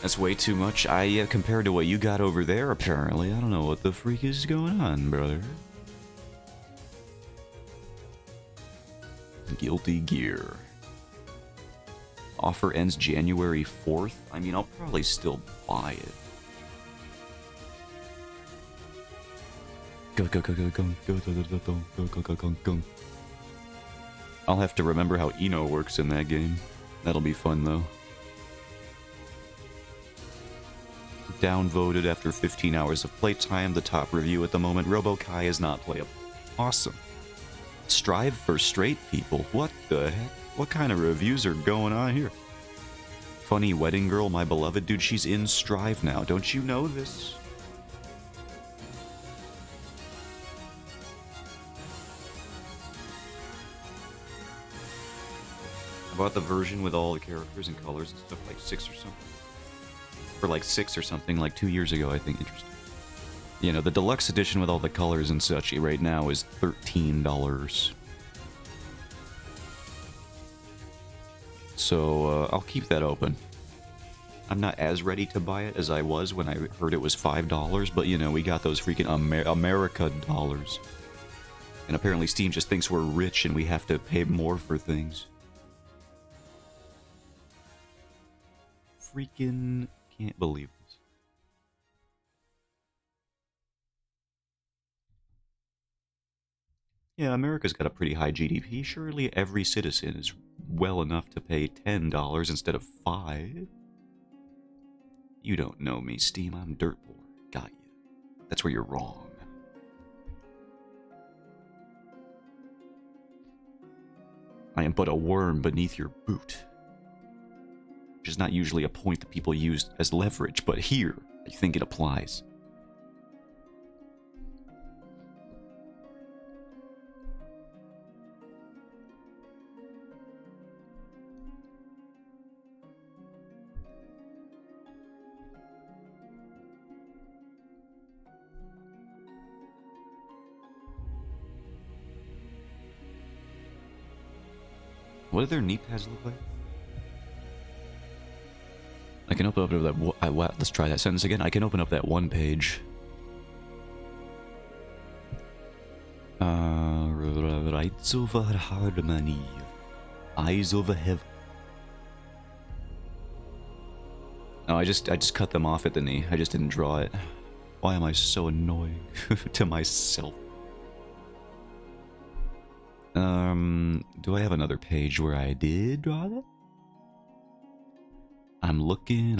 That's way too much. Compared to what you got over there, apparently. I don't know what the freak is going on, brother. Guilty Gear. Offer ends January 4th. I mean, I'll probably still buy it. Go. I'll have to remember how Eno works in that game. That'll be fun, though. Downvoted after 15 hours of playtime. The top review at the moment. RoboKai is not playable. Awesome. Strive for straight people. What the heck? What kind of reviews are going on here? Funny wedding girl, my beloved. Dude, she's in Strive now. Don't you know this? I bought the version with all the characters and colors and stuff, like 6 or something. For like 6 or something, like 2 years ago, I think. Interesting. You know, the deluxe edition with all the colors and such right now is $13. So, I'll keep that open. I'm not as ready to buy it as I was when I heard it was $5, but you know, we got those freaking America dollars. And apparently Steam just thinks we're rich and we have to pay more for things. Freaking can't believe this. Yeah, America's got a pretty high GDP. Surely every citizen is well enough to pay $10 instead of $5. You don't know me, Steam. I'm dirt poor. Got you. That's where you're wrong. I am but a worm beneath your boot. Which is not usually a point that people use as leverage, but here, I think it applies. What do their knee pads look like? I can open up that. Let's try that sentence again. I can open up that one page. Rights over harmony, eyes over heaven. No, I just cut them off at the knee. I just didn't draw it. Why am I so annoying to myself? Do I have another page where I did draw that? I'm looking.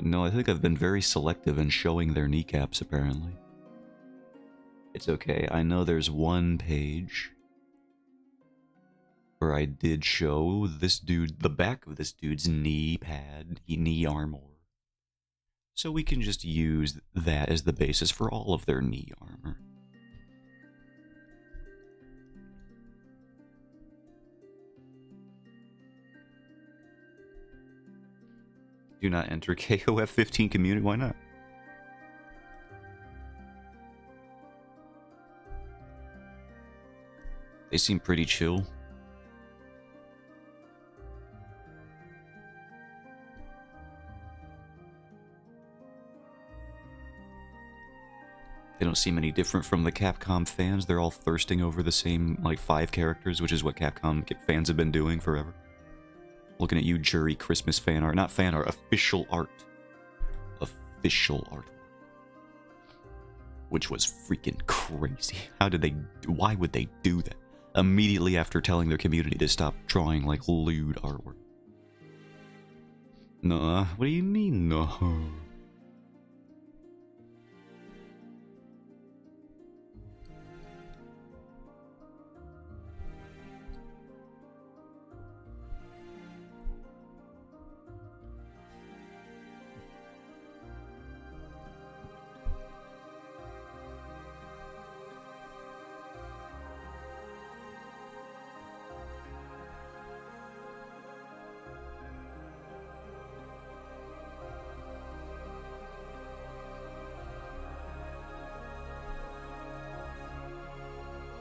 No, I think I've been very selective in showing their kneecaps, apparently. It's okay. I know there's one page where I did show this dude, the back of this dude's knee pad, knee armor. So we can just use that as the basis for all of their knee armor. Do not enter KOF 15 community. Why not? They seem pretty chill. They don't seem any different from the Capcom fans. They're all thirsting over the same, like, 5 characters, which is what Capcom fans have been doing forever. Looking at you, jury Christmas fan art. Not fan art, official art. Official artwork. Which was freaking crazy. Why would they do that? Immediately after telling their community to stop drawing, like, lewd artwork. Nah, what do you mean, no?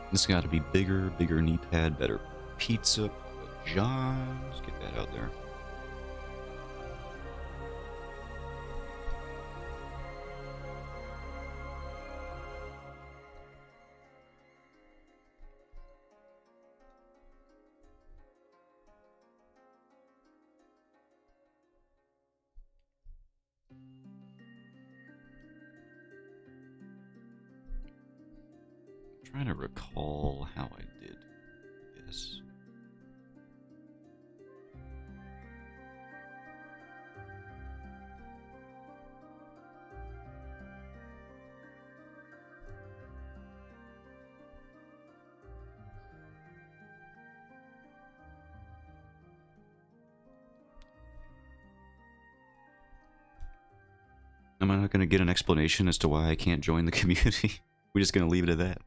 This gotta be bigger knee pad, better pizza, John's. Get that out there. Trying to recall how I did this. Am I not going to get an explanation as to why I can't join the community? We're just going to leave it at that.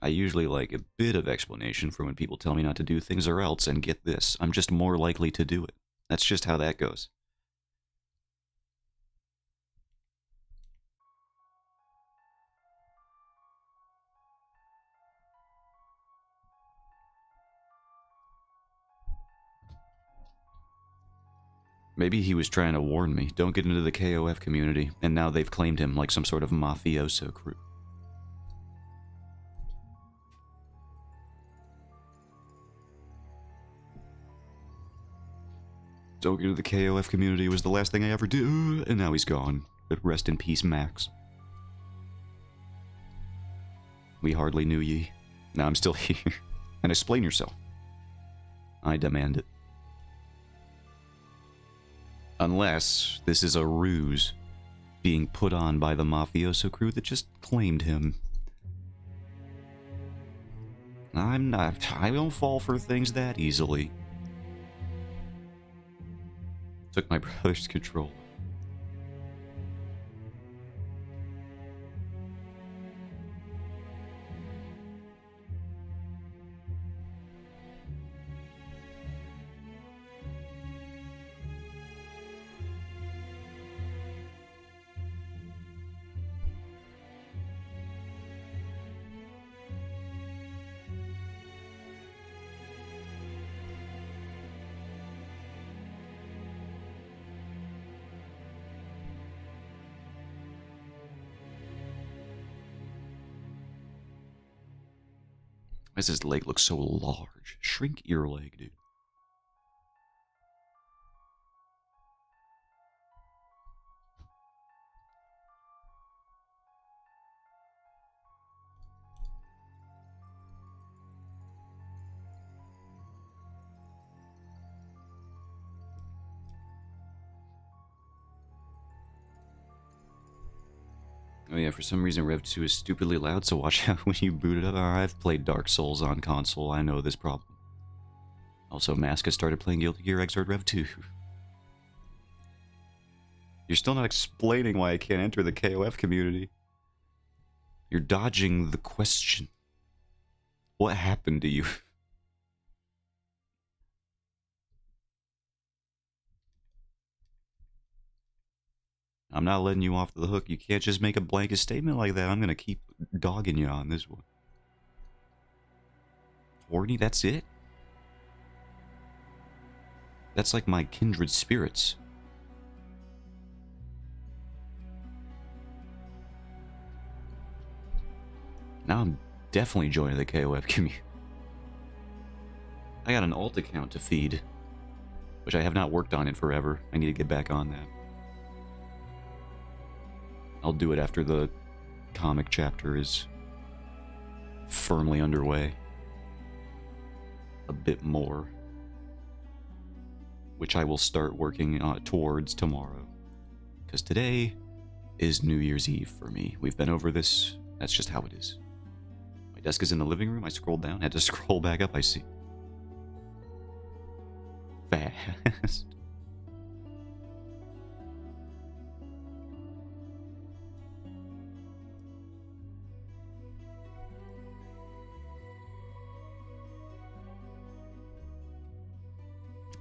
I usually like a bit of explanation for when people tell me not to do things, or else, and get this, I'm just more likely to do it. That's just how that goes. Maybe he was trying to warn me. Don't get into the KOF community. And now they've claimed him like some sort of mafioso crew. Don't get into the KOF community was the last thing I ever did. And now he's gone. But rest in peace, Max. We hardly knew ye. Now I'm still here. And explain yourself. I demand it. Unless this is a ruse being put on by the mafioso crew that just claimed him. I'm not. I don't fall for things that easily. Took my brother's control. Why does his leg look so large? Shrink your leg, dude. Oh yeah, for some reason Rev 2 is stupidly loud, so watch out when you boot it up. I've played Dark Souls on console, I know this problem. Also, Mask has started playing Guilty Gear Xrd Rev 2. You're still not explaining why I can't enter the KOF community. You're dodging the question. What happened to you? I'm not letting you off the hook. You can't just make a blanket statement like that. I'm gonna keep dogging you on this one. Horny, that's it? That's like my kindred spirits. Now I'm definitely joining the KOF community. I got an alt account to feed, which I have not worked on in forever. I need to get back on that. I'll do it after the comic chapter is firmly underway. A bit more. Which I will start working towards tomorrow. Because today is New Year's Eve for me. We've been over this. That's just how it is. My desk is in the living room. I scrolled down. Had to scroll back up, I see. Fast.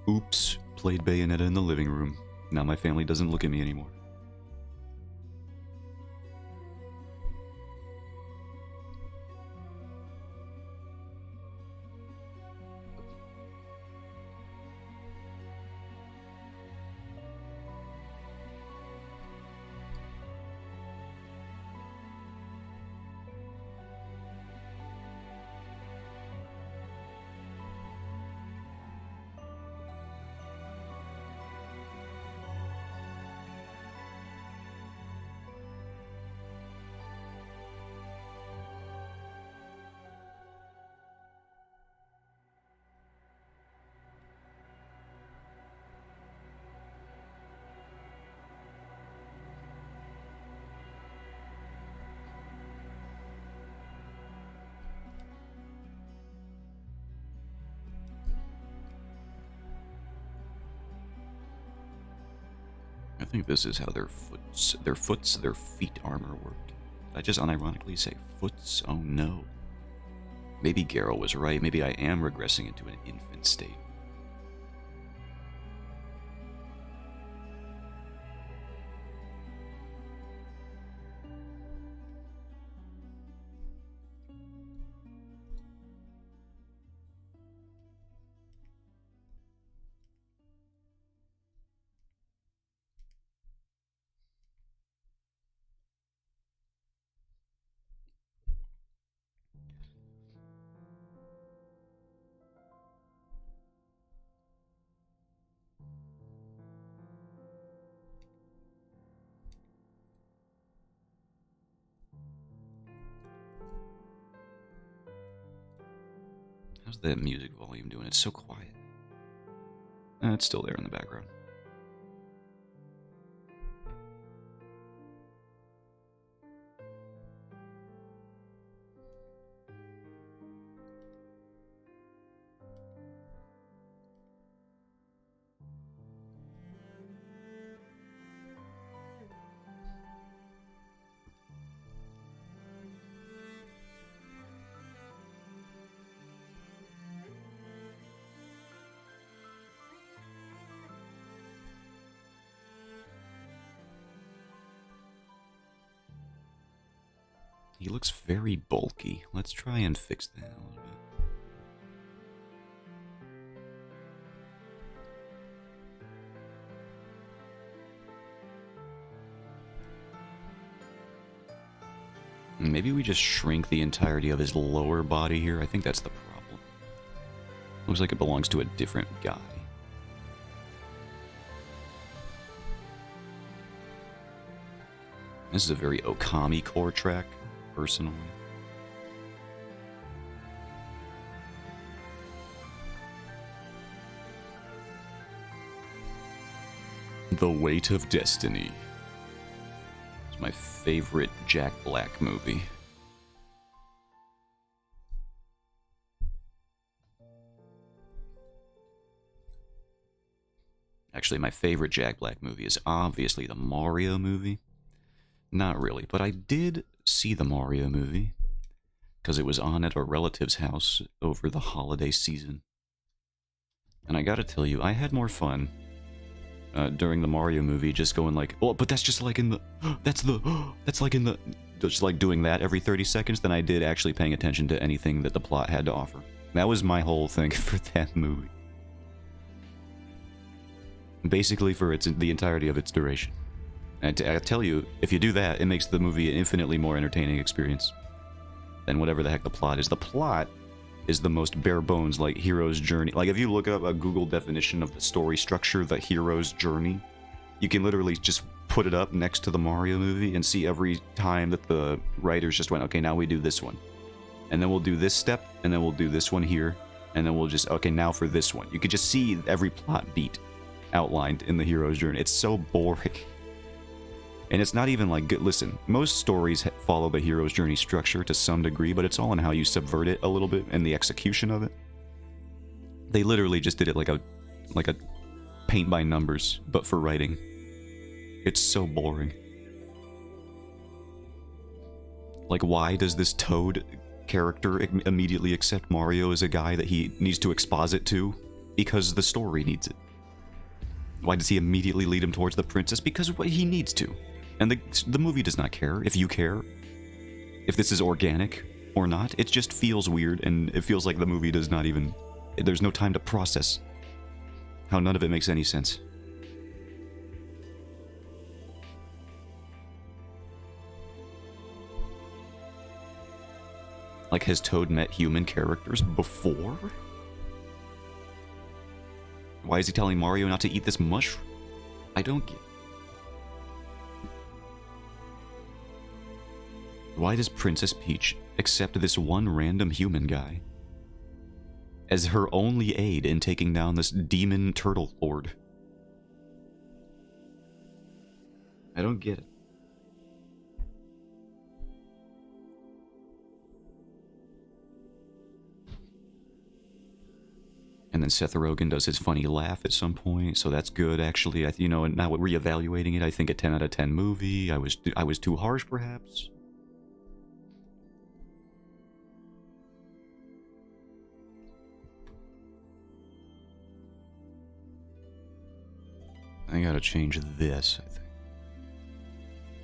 Oops, played Bayonetta in the living room. Now my family doesn't look at me anymore. I think this is how their feet armor worked. Did I just unironically say foots? Oh no. Maybe Garrel was right. Maybe I am regressing into an infant state. How's that music volume doing? It's so quiet. It's still there in the background. He looks very bulky. Let's try and fix that a little bit. Maybe we just shrink the entirety of his lower body here. I think that's the problem. Looks like it belongs to a different guy. This is a very Okami core track, personally. The Weight of Destiny. It's my favorite Jack Black movie. Actually, my favorite Jack Black movie is obviously the Mario movie. Not really, but I did see the Mario movie because it was on at a relative's house over the holiday season. And I gotta tell you, I had more fun during the Mario movie just going like, oh, but that's just like in the, that's like in the, just like doing that every 30 seconds than I did actually paying attention to anything that the plot had to offer. That was my whole thing for that movie. Basically for the entirety of its duration. And I tell you, if you do that, it makes the movie an infinitely more entertaining experience than whatever the heck the plot is. The plot is the most bare bones, like, hero's journey. Like, if you look up a Google definition of the story structure, the hero's journey, you can literally just put it up next to the Mario movie and see every time that the writers just went, okay, now we do this one. And then we'll do this step, and then we'll do this one here, and then we'll just, okay, now for this one. You could just see every plot beat outlined in the hero's journey. It's so boring. And it's not even like, listen, most stories follow the hero's journey structure to some degree, but it's all in how you subvert it a little bit and the execution of it. They literally just did it like a paint by numbers, but for writing. It's so boring. Like, why does this Toad character immediately accept Mario as a guy that he needs to exposit to? Because the story needs it. Why does he immediately lead him towards the princess? Because he needs to. And the movie does not care if you care, if this is organic or not. It just feels weird, and it feels like the movie does not even... There's no time to process how none of it makes any sense. Like, has Toad met human characters before? Why is he telling Mario not to eat this mushroom? I don't get... Why does Princess Peach accept this one random human guy as her only aid in taking down this demon turtle lord? I don't get it. And then Seth Rogen does his funny laugh at some point, so that's good, actually. You know, and now reevaluating it, I think a 10 out of 10 movie. I was too harsh, perhaps. I gotta change this, I think.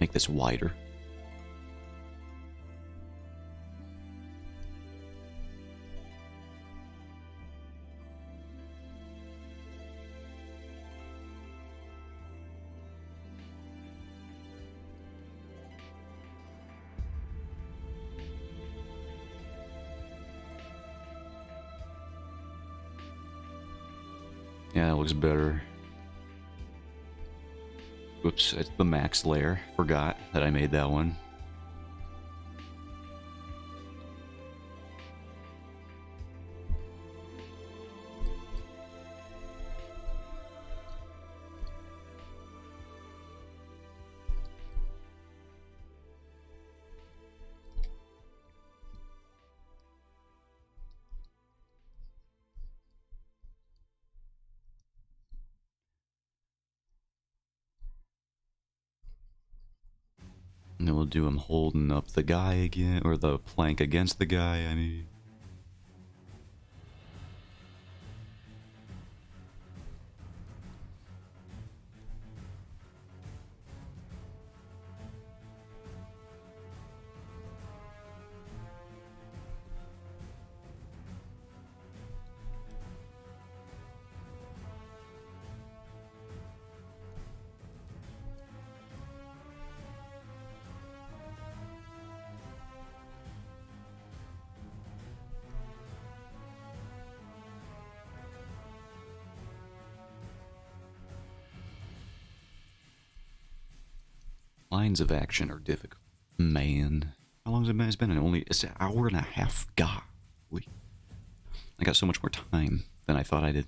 Make this wider. Yeah, that looks better. Oops, it's the max layer. Forgot that I made that one. And then we'll do him holding up the guy again, or the plank against the guy, I mean. Lines of action are difficult. Man. How long has it been? It's an hour and a half. Golly. I got so much more time than I thought I did.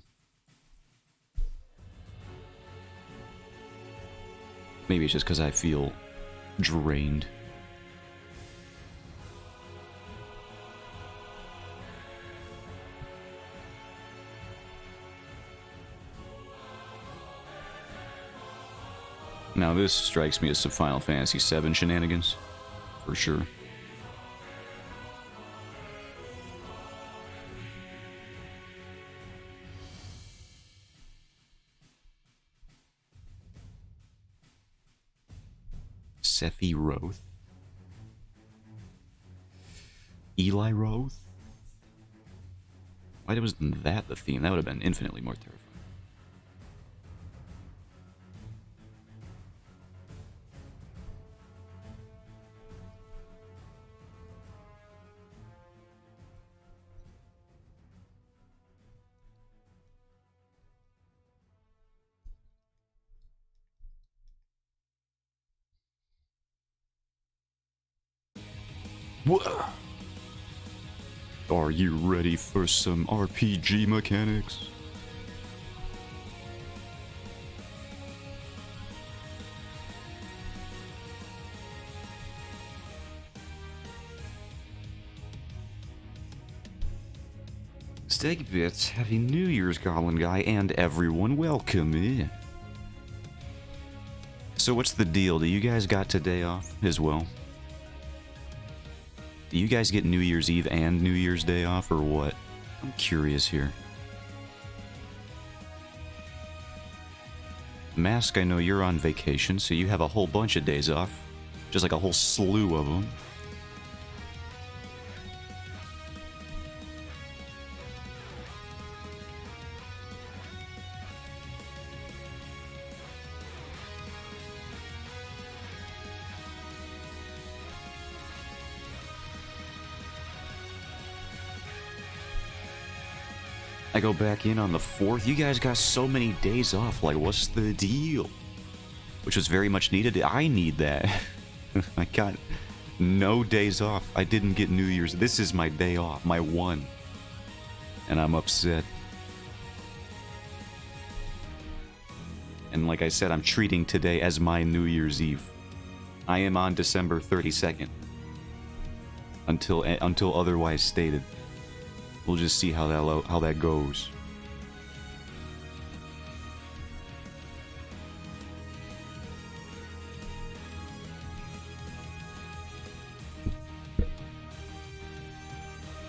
Maybe it's just because I feel drained. Now this strikes me as some Final Fantasy VII shenanigans, for sure. Sephiroth. Eli Roth? Why wasn't that the theme? That would have been infinitely more terrifying. Whoa. Are you ready for some RPG mechanics? Steak Bits, Happy New Year's, Goblin Guy, and everyone, welcome in. So what's the deal? Do you guys got today off as well? Do you guys get New Year's Eve and New Year's Day off, or what? I'm curious here. Mask, I know you're on vacation, so you have a whole bunch of days off. Just like a whole slew of them. I go back in on the 4th. You guys got so many days off. Like, what's the deal? Which was very much needed. I need that. I got no days off. I didn't get New Year's. This is my day off. My one. And I'm upset. And like I said, I'm treating today as my New Year's Eve. I am on December 32nd. Until otherwise stated. We'll just see how that goes.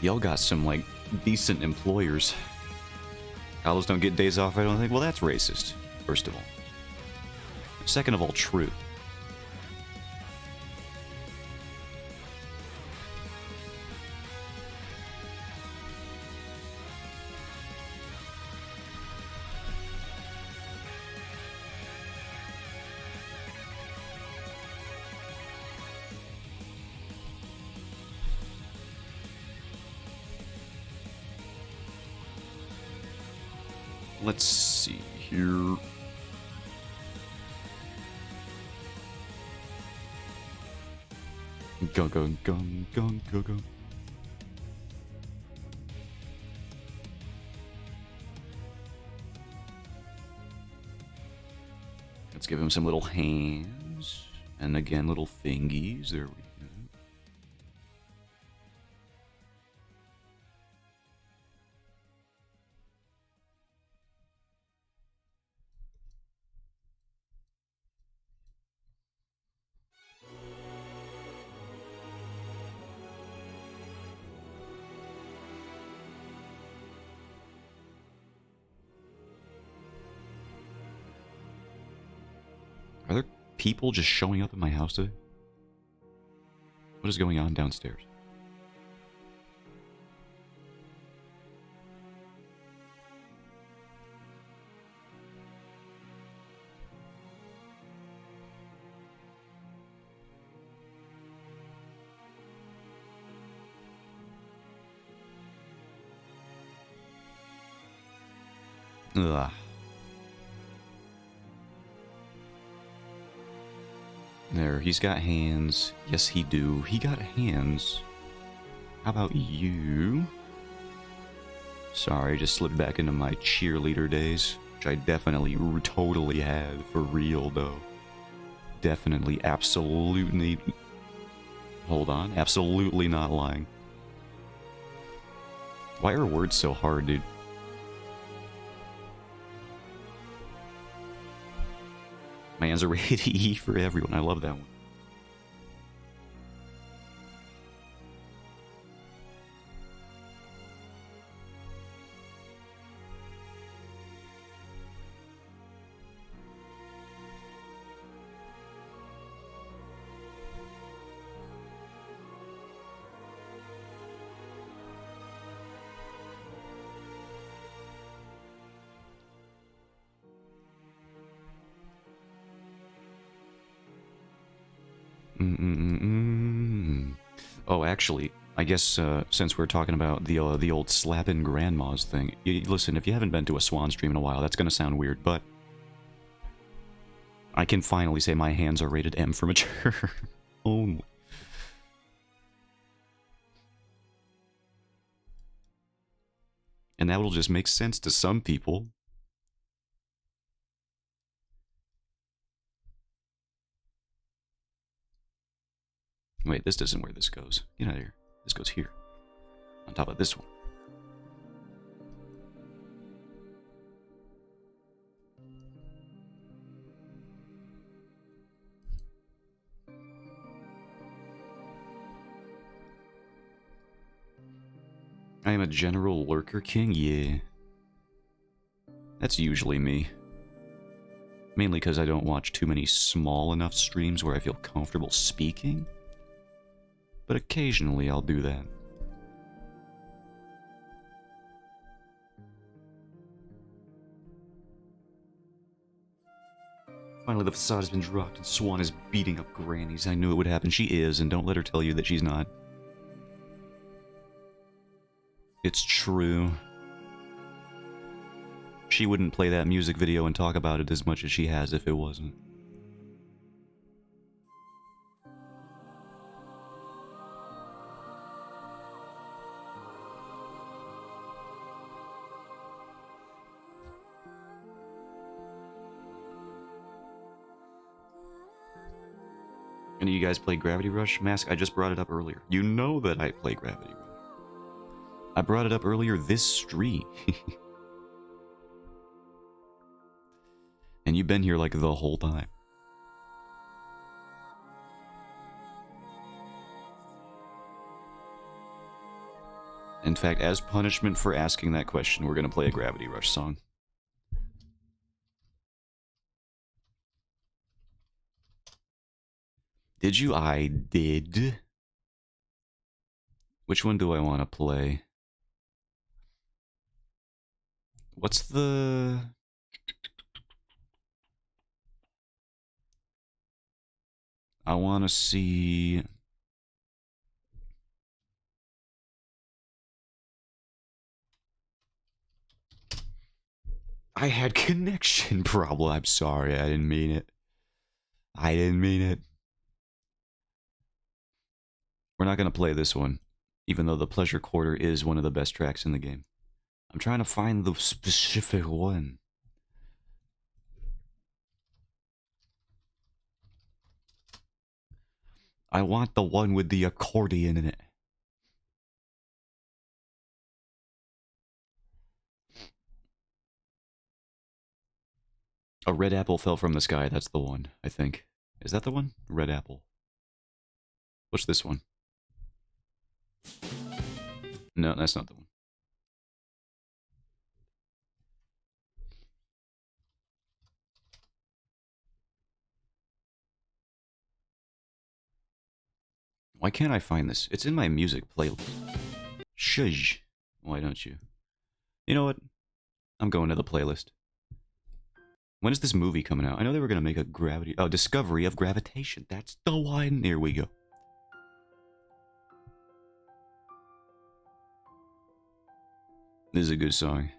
Y'all got some, like, decent employers. Gallows don't get days off, I don't think. Well, that's racist, first of all. Second of all, true. Let's see here. Go, go, go, go, go, go. Let's give him some little hands. And again, little thingies. There we go. people just showing up at my house today? What is going on downstairs? Ugh. There, he's got hands. Yes, he do. He got hands. How about you? Sorry, just slipped back into my cheerleader days, which I definitely, totally had, for real, though. Definitely, absolutely... Hold on. Absolutely not lying. Why are words so hard, dude? My hands are rated E for everyone. I love that one. Oh, actually, I guess since we're talking about the old slapping grandmas thing, listen, if you haven't been to a Swan stream in a while, that's gonna sound weird, but I can finally say my hands are rated M for mature. Only. And that will just make sense to some people. Wait, this isn't where this goes. Get out of here. This goes here. On top of this one. I am a general lurker king? Yeah. That's usually me. Mainly because I don't watch too many small enough streams where I feel comfortable speaking. But occasionally I'll do that. Finally, the facade has been dropped and Swan is beating up grannies. I knew it would happen. She is, and don't let her tell you that she's not. It's true. She wouldn't play that music video and talk about it as much as she has if it wasn't. Any of you guys play Gravity Rush? Mask, I just brought it up earlier. You know that I play Gravity Rush. I brought it up earlier this stream. And you've been here like the whole time. In fact, as punishment for asking that question, we're going to play a Gravity Rush song. Did you? I did. Which one do I want to play? What's the... I want to see... I had connection problem. I'm sorry, I didn't mean it. I didn't mean it. We're not going to play this one, even though the Pleasure Quarter is one of the best tracks in the game. I'm trying to find the specific one. I want the one with the accordion in it. A red apple fell from the sky. That's the one, I think. Is that the one? Red apple. What's this one? No, that's not the one. Why can't I find this? It's in my music playlist. Shush. Why don't you? You know what? I'm going to the playlist. When is this movie coming out? I know they were going to make a gravity... Oh, Discovery of Gravitation. That's the one. Here we go. This is a good song.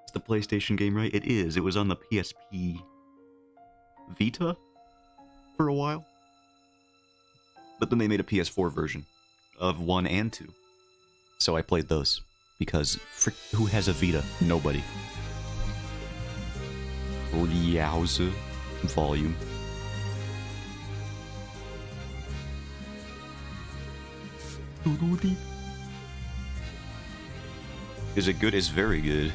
It's the PlayStation game, right? It is. It was on the PSP Vita for a while. But then they made a PS4 version of 1 and 2. So I played those. Because who has a Vita? Nobody. Yowza. Volume. Is it good? It's very good.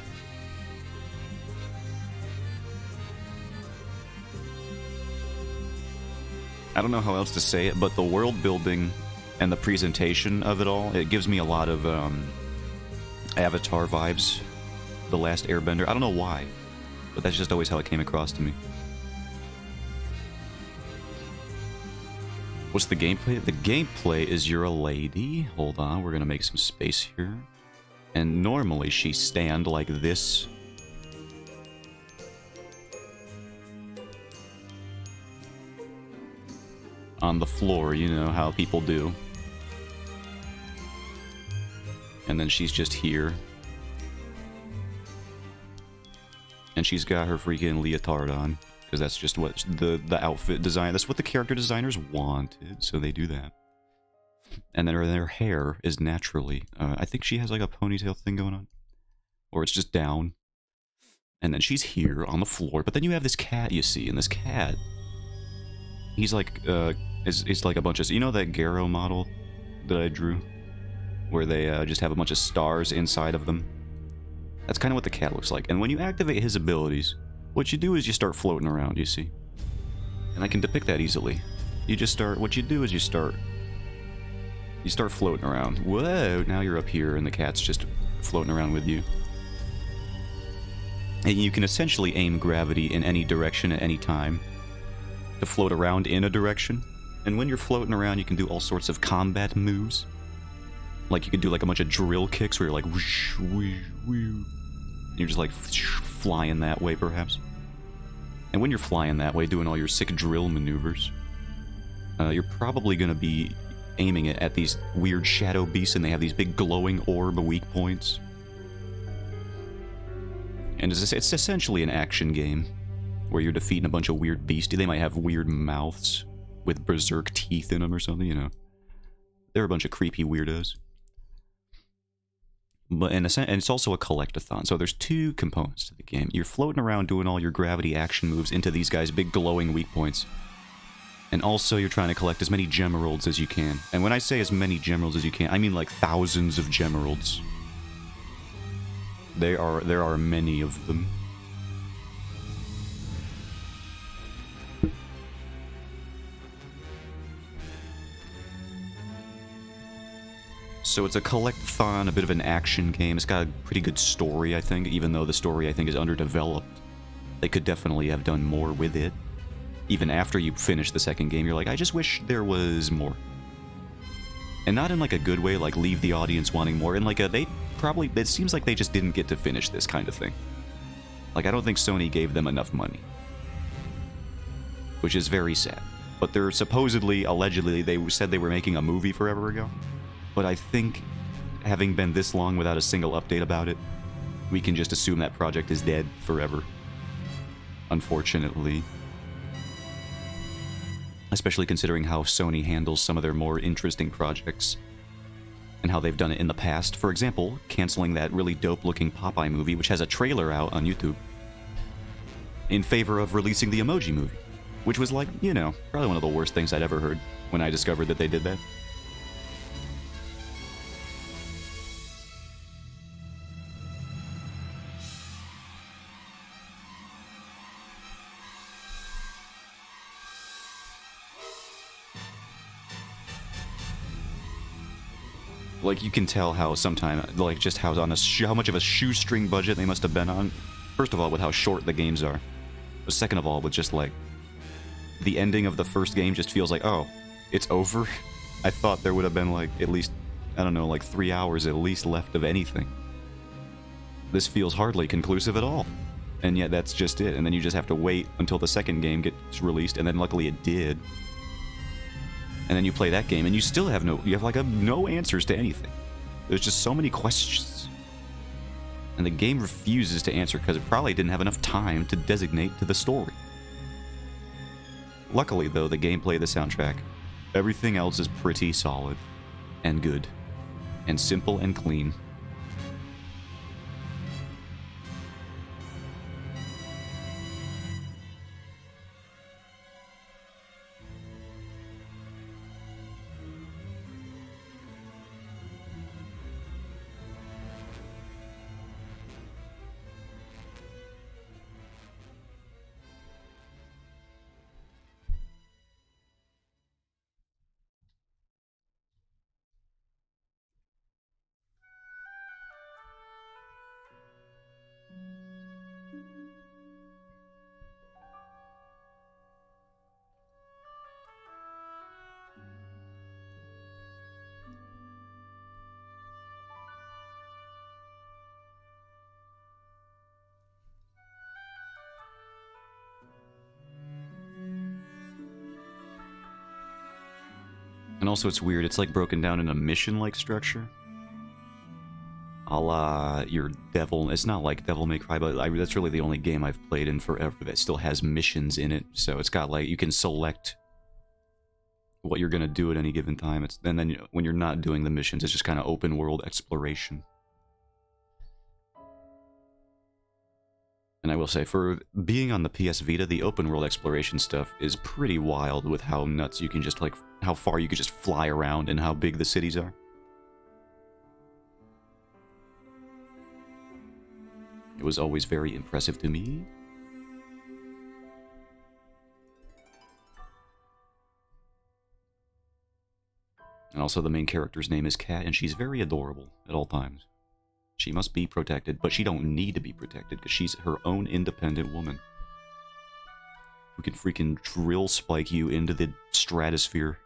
I don't know how else to say it, but the world building and the presentation of it all, it gives me a lot of Avatar vibes. The Last Airbender. I don't know why, but that's just always how it came across to me. What's the gameplay? The gameplay is you're a lady. Hold on, we're gonna make some space here. And normally she stand like this. On the floor, you know how people do. And then she's just here. And she's got her freaking leotard on. Because that's just what the outfit design, that's what the character designers wanted, so they do that. And then their hair is naturally, I think she has like a ponytail thing going on. Or it's just down. And then she's here on the floor, but then you have this cat you see, and this cat, he's like, is like a bunch of, you know that Garo model that I drew? Where they just have a bunch of stars inside of them? That's kind of what the cat looks like. And when you activate his abilities, what you do is you start floating around, you see? And I can depict that easily. You just start, what you do is you start floating around. Whoa, now you're up here and the cat's just floating around with you. And you can essentially aim gravity in any direction at any time to float around in a direction. And when you're floating around, you can do all sorts of combat moves. Like you could do like a bunch of drill kicks where you're like whoosh, whoosh, whoosh. You're just like flying that way, perhaps. And when you're flying that way, doing all your sick drill maneuvers, you're probably going to be aiming it at these weird shadow beasts, and they have these big glowing orb weak points. And it's essentially an action game where you're defeating a bunch of weird beasties. They might have weird mouths with berserk teeth in them or something, you know. They're a bunch of creepy weirdos. But and it's also a collectathon, so there's two components to the game. You're floating around doing all your gravity action moves into these guys' big glowing weak points. And also you're trying to collect as many gemeralds as you can. And when I say as many gemeralds as you can, I mean like thousands of gemeralds. There are many of them. So it's a collectathon, a bit of an action game. It's got a pretty good story, I think, even though the story, I think, is underdeveloped. They could definitely have done more with it. Even after you finish the second game, you're like, I just wish there was more. And not in like a good way, like leave the audience wanting more. In like a, it seems like they just didn't get to finish this kind of thing. Like, I don't think Sony gave them enough money. Which is very sad. But they're supposedly, allegedly, they said they were making a movie forever ago. But I think, having been this long without a single update about it, we can just assume that project is dead forever. Unfortunately. Especially considering how Sony handles some of their more interesting projects. And how they've done it in the past. For example, canceling that really dope-looking Popeye movie, which has a trailer out on YouTube, in favor of releasing the Emoji Movie. Which was like, you know, probably one of the worst things I'd ever heard when I discovered that they did that. Like, you can tell how sometime, like, just how on a how much of a shoestring budget they must have been on. First of all, with how short the games are. But second of all, with just, like, the ending of the first game just feels like, oh, it's over? I thought there would have been, like, at least, I don't know, like 3 hours at least left of anything. This feels hardly conclusive at all. And yet that's just it. And then you just have to wait until the second game gets released, and then luckily it did. And then you play that game, and you still have you have like no answers to anything. There's just so many questions. And the game refuses to answer because it probably didn't have enough time to designate to the story. Luckily, though, the gameplay, the soundtrack, everything else is pretty solid and good and simple and clean. And also it's weird, it's like broken down in a mission-like structure. A la your Devil, it's not like Devil May Cry, but that's really the only game I've played in forever that still has missions in it. So it's got like, you can select what you're gonna do at any given time. And then when you're not doing the missions, it's just kind of open world exploration. And I will say, for being on the PS Vita, the open world exploration stuff is pretty wild with how nuts you can just, like, how far you can just fly around and how big the cities are. It was always very impressive to me. And also the main character's name is Kat, and she's very adorable at all times. She must be protected, but she don't need to be protected because she's her own independent woman who can freaking drill spike you into the stratosphere.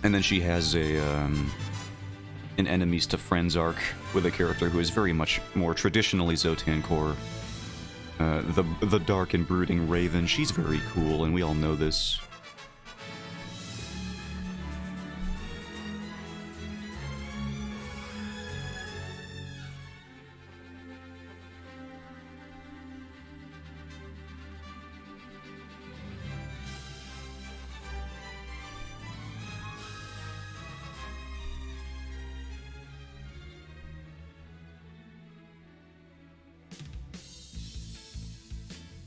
And then she has an enemies to friends arc with a character who is very much more traditionally Zotan core. The dark and brooding Raven, she's very cool, and we all know this.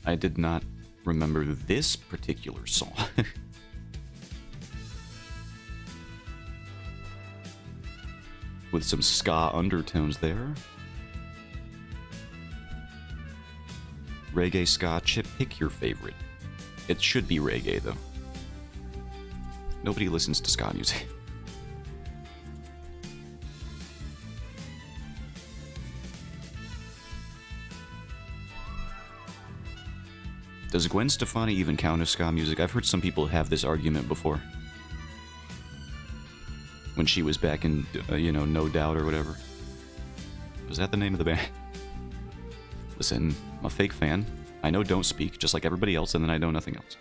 I did not remember this particular song. With some ska undertones there. Reggae, ska, chip, pick your favorite. It should be reggae, though. Nobody listens to ska music. Does Gwen Stefani even count as ska music? I've heard some people have this argument before. When she was back in, you know, No Doubt or whatever. Was that the name of the band? Listen, I'm a fake fan. I know Don't Speak, just like everybody else, and then I know nothing else.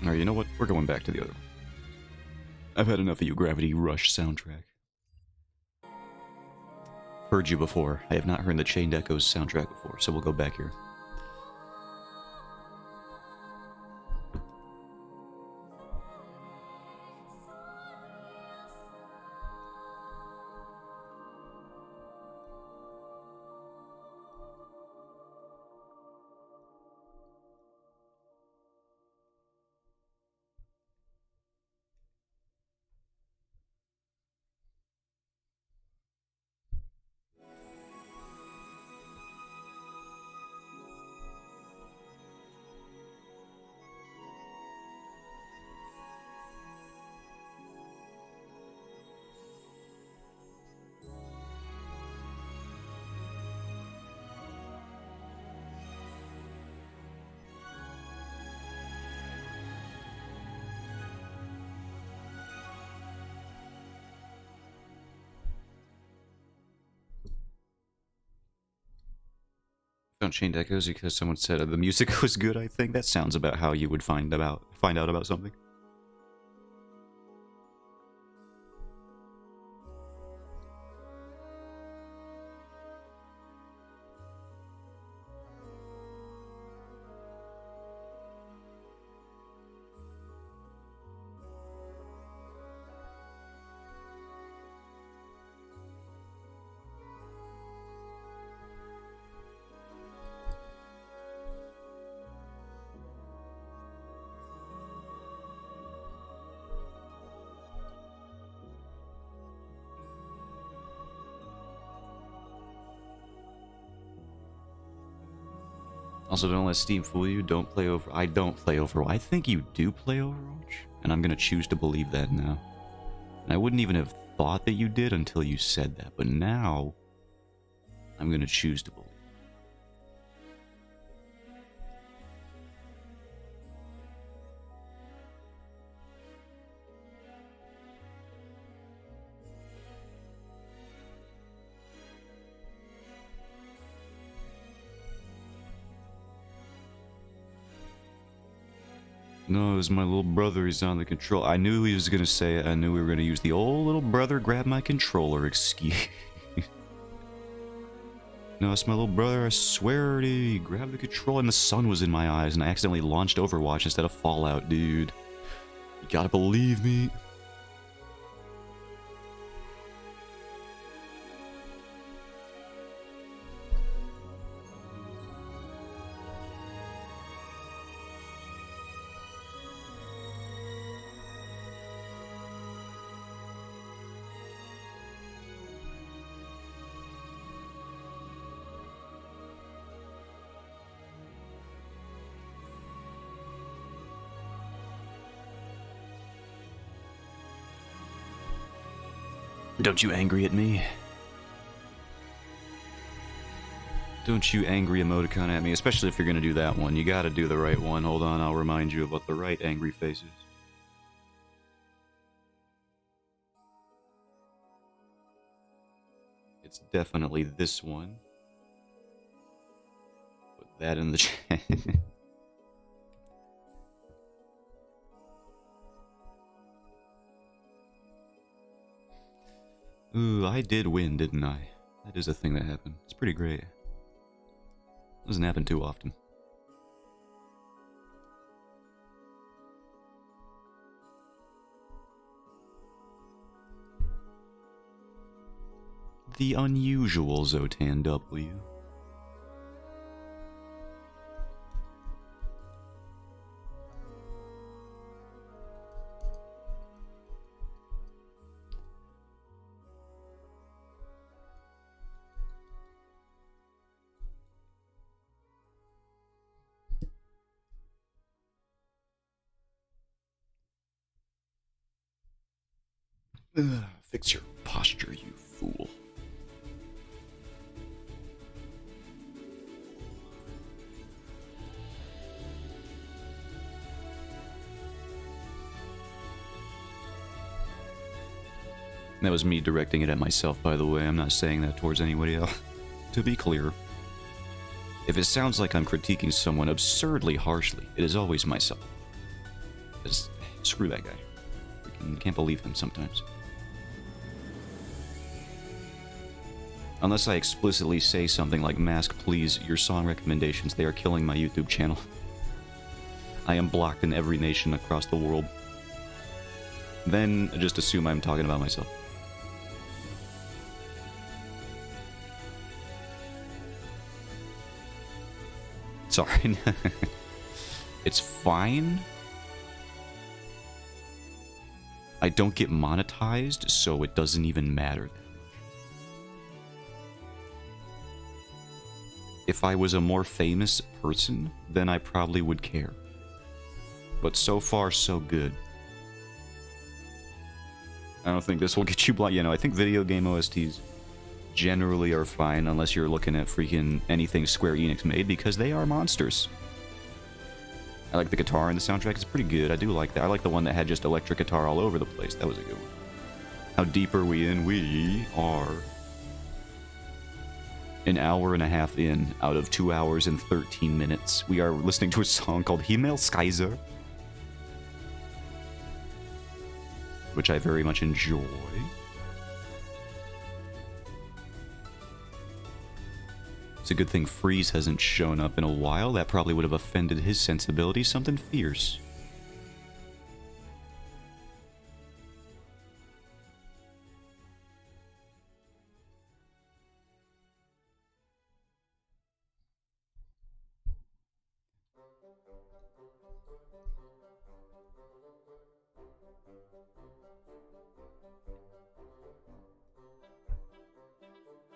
Alright, you know what? We're going back to the other one. I've had enough of you Gravity Rush soundtrack. Heard you before. I have not heard the Chained Echoes soundtrack before, so we'll go back here. Found Chained Echoes because someone said the music was good, I think. That sounds about how you would find out about something. Also, don't let Steam fool you. Don't play over. I don't play Overwatch. I think you do play Overwatch, and I'm gonna choose to believe that now. And I wouldn't even have thought that you did until you said that, but now I'm gonna choose to believe. No, it was my little brother. He's on the control. I knew he was gonna say it. I knew we were gonna use the old little brother grab my controller excuse. No, it's my little brother. I swear he grabbed the controller and the sun was in my eyes and I accidentally launched Overwatch instead of Fallout, dude. You gotta believe me. Don't you angry at me? Don't you angry emoticon at me, especially if you're gonna do that one. You gotta do the right one. Hold on, I'll remind you of what the right angry face is. It's definitely this one. Put that in the chat. Ooh, I did win, didn't I? That is a thing that happened. It's pretty great. Doesn't happen too often. The unusual Zotan W. Fix your posture, you fool. That was me directing it at myself, by the way. I'm not saying that towards anybody else. To be clear, if it sounds like I'm critiquing someone absurdly harshly, it is always myself. Just screw that guy. You can't believe him sometimes. Unless I explicitly say something like, Mask, please, your song recommendations, they are killing my YouTube channel. I am blocked in every nation across the world. Then just assume I'm talking about myself. Sorry. It's fine. I don't get monetized, so it doesn't even matter. If I was a more famous person, then I probably would care. But so far, so good. I don't think this will get you blocked. You know, I think video game OSTs generally are fine, unless you're looking at freaking anything Square Enix made, because they are monsters. I like the guitar in the soundtrack. It's pretty good. I do like that. I like the one that had just electric guitar all over the place. That was a good one. How deep are we in? We are an hour and a half in out of 2 hours and 13 minutes. We are listening to a song called Himmelskaiser, which I very much enjoy. It's a good thing Freeze hasn't shown up in a while. That probably would have offended his sensibilities. Something fierce.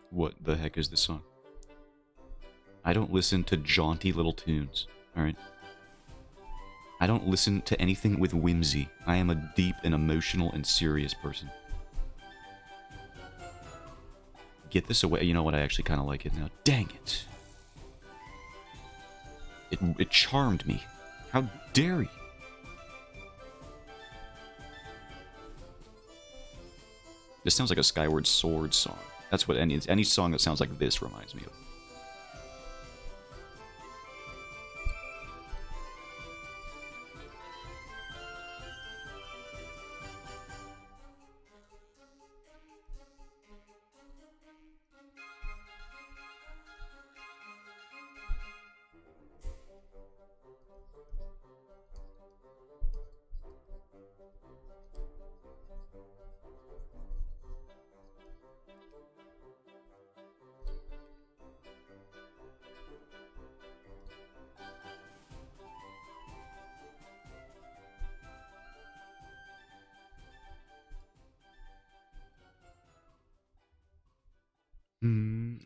What the heck is this song? I don't listen to jaunty little tunes, alright? I don't listen to anything with whimsy. I am a deep and emotional and serious person. Get this away. You know what? I actually kind of like it now. Dang it. It charmed me. How dare you? This sounds like a Skyward Sword song. That's what any song that sounds like this reminds me of.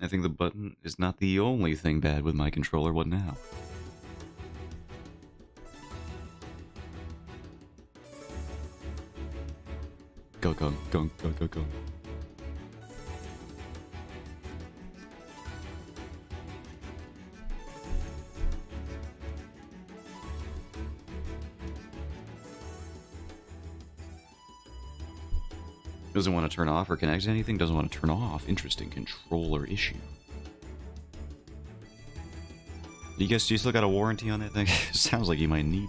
I think the button is not the only thing bad with my controller. What now? Go, go, go, go, go, go. Doesn't want to turn off or connect to anything. Doesn't want to turn off. Interesting controller issue. Do you still got a warranty on that thing? Sounds like you might need.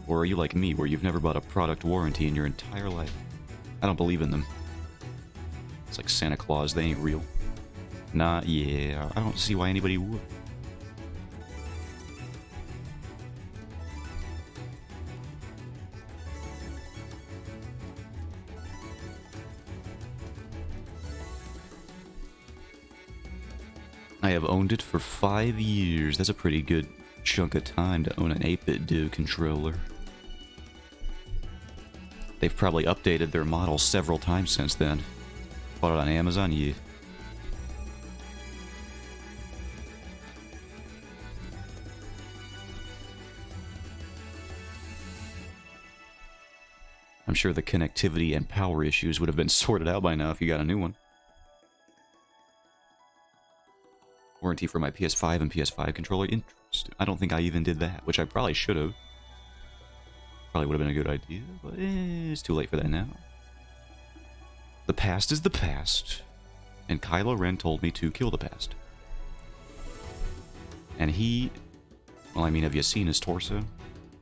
Or are you like me, where you've never bought a product warranty in your entire life? I don't believe in them. It's like Santa Claus, they ain't real. Nah, yeah, I don't see why anybody would. I have owned it for 5 years. That's a pretty good chunk of time to own an 8-bit dude controller. They've probably updated their model several times since then. Bought it on Amazon, yeah. I'm sure the connectivity and power issues would have been sorted out by now if you got a new one. Warranty for my PS5 and PS5 controller. Interesting. I don't think I even did that, which I probably should have. Probably would have been a good idea, but it's too late for that now. The past is the past, and Kylo Ren told me to kill the past. And he Well, I mean, have you seen his torso?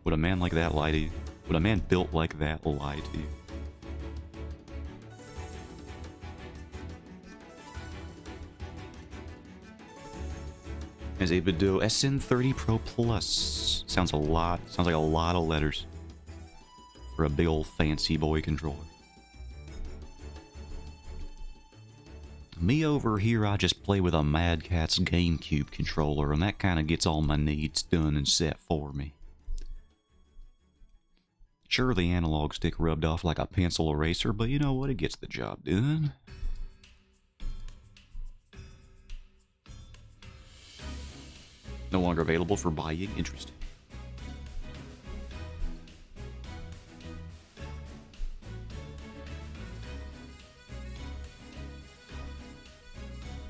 Would a man like that lie to you? Would a man built like that lie to you? As a Bido SN30 Pro Plus. Sounds like a lot of letters for a big old fancy boy controller. Me over here, I just play with a Mad Catz GameCube controller, and that kind of gets all my needs done and set for me. Sure, the analog stick rubbed off like a pencil eraser, but you know what? It gets the job done. No longer available for buying. Interesting.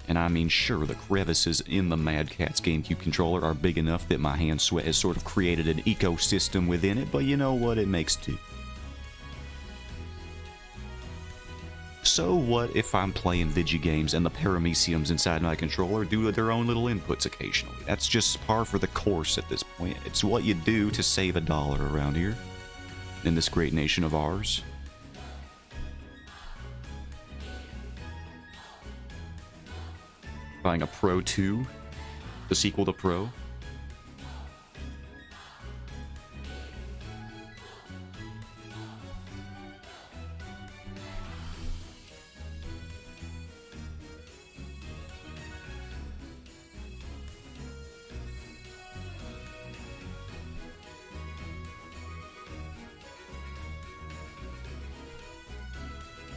And I mean, sure, the crevices in the Mad Catz GameCube controller are big enough that my hand sweat has sort of created an ecosystem within it, but you know what? It makes do. So what if I'm playing Vigi games and the parameciums inside my controller do their own little inputs occasionally? That's just par for the course at this point. It's what you do to save $1 around here, in this great nation of ours. Buying a Pro 2, the sequel to Pro.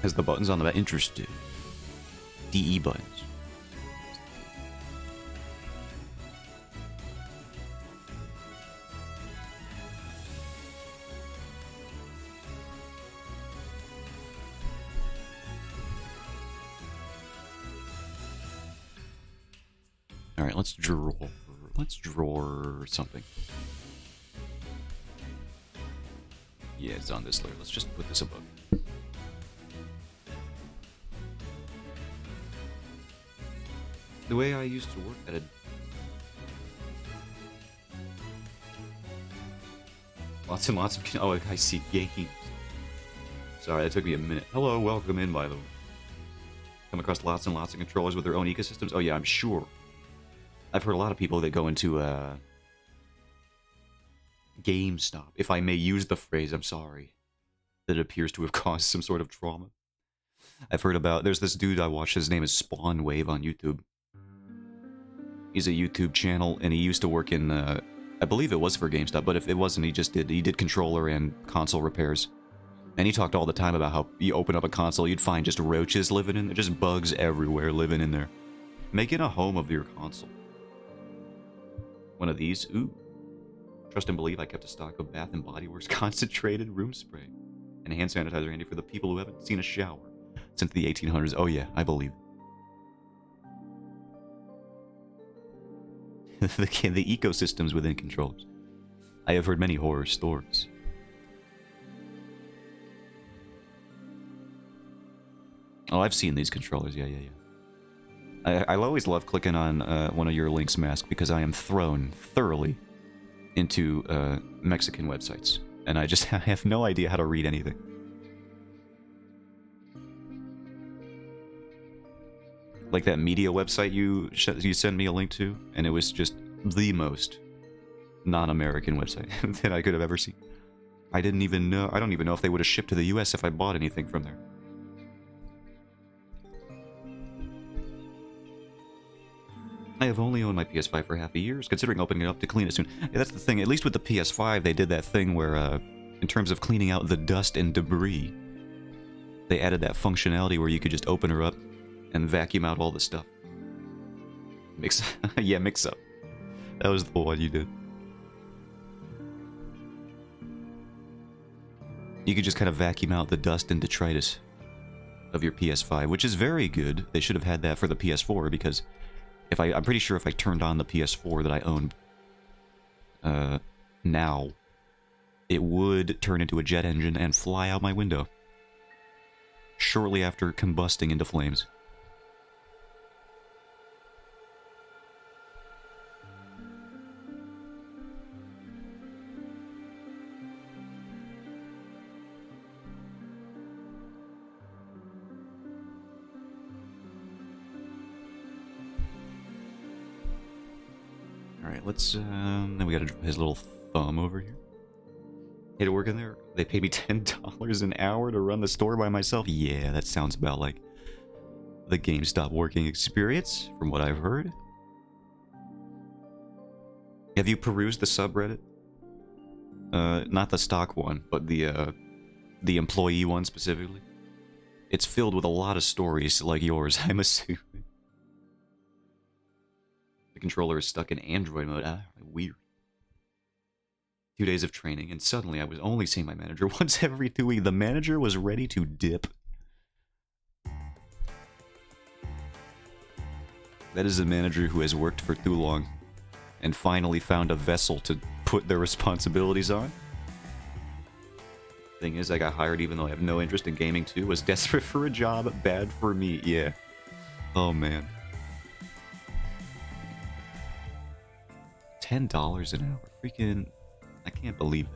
Has the buttons on the back. Interesting. DE buttons. Alright, let's draw. Let's draw something. Yeah, it's on this layer. Let's just put this above. The way I used to work at a... Lots and lots of... Oh, I see games. Sorry, that took me a minute. Hello, welcome in, by the way. Come across lots and lots of controllers with their own ecosystems? Oh yeah, I'm sure. I've heard a lot of people that go into GameStop, if I may use the phrase, I'm sorry, that appears to have caused some sort of trauma. I've heard about... There's this dude I watch, his name is Spawn Wave on YouTube. He's a YouTube channel, and he used to work in, I believe it was for GameStop, but if it wasn't, he did controller and console repairs. And he talked all the time about how you open up a console, you'd find just roaches living in there, just bugs everywhere living in there. Making a home of your console. One of these, ooh. Trust and believe I kept a stock of Bath and Body Works concentrated room spray. And hand sanitizer handy for the people who haven't seen a shower since the 1800s. Oh yeah, I believe. the ecosystems within controllers. I have heard many horror stories. Oh, I've seen these controllers. Yeah. I always love clicking on one of your links, Mask, because I am thrown thoroughly into Mexican websites, and I just have no idea how to read anything. Like that media website you sent me a link to, and it was just the most non-American website that I could have ever seen. I didn't even know. I don't even know if they would have shipped to the US if I bought anything from there. I have only owned my PS5 for half a year, considering opening it up to clean it soon. Yeah, that's the thing. At least with the PS5, they did that thing where, in terms of cleaning out the dust and debris, they added that functionality where you could just open her up and vacuum out all the stuff. Yeah, mix up. That was the one you did. You could just kind of vacuum out the dust and detritus of your PS5, which is very good. They should have had that for the PS4, because I'm pretty sure if I turned on the PS4 that I own now, it would turn into a jet engine and fly out my window shortly after combusting into flames. Alright, let's, then we got his little thumb over here. Hey, to work in there, they pay me $10 an hour to run the store by myself. Yeah, that sounds about like the GameStop working experience, from what I've heard. Have you perused the subreddit? Not the stock one, but the employee one specifically. It's filled with a lot of stories like yours, I'm assuming. The controller is stuck in Android mode. Ah, weird. 2 days of training, and suddenly I was only seeing my manager once every 2 weeks. The manager was ready to dip. That is a manager who has worked for too long and finally found a vessel to put their responsibilities on. Thing is, I got hired even though I have no interest in gaming too. Was desperate for a job, bad for me, yeah. Oh man. $10 an hour, freaking... I can't believe it.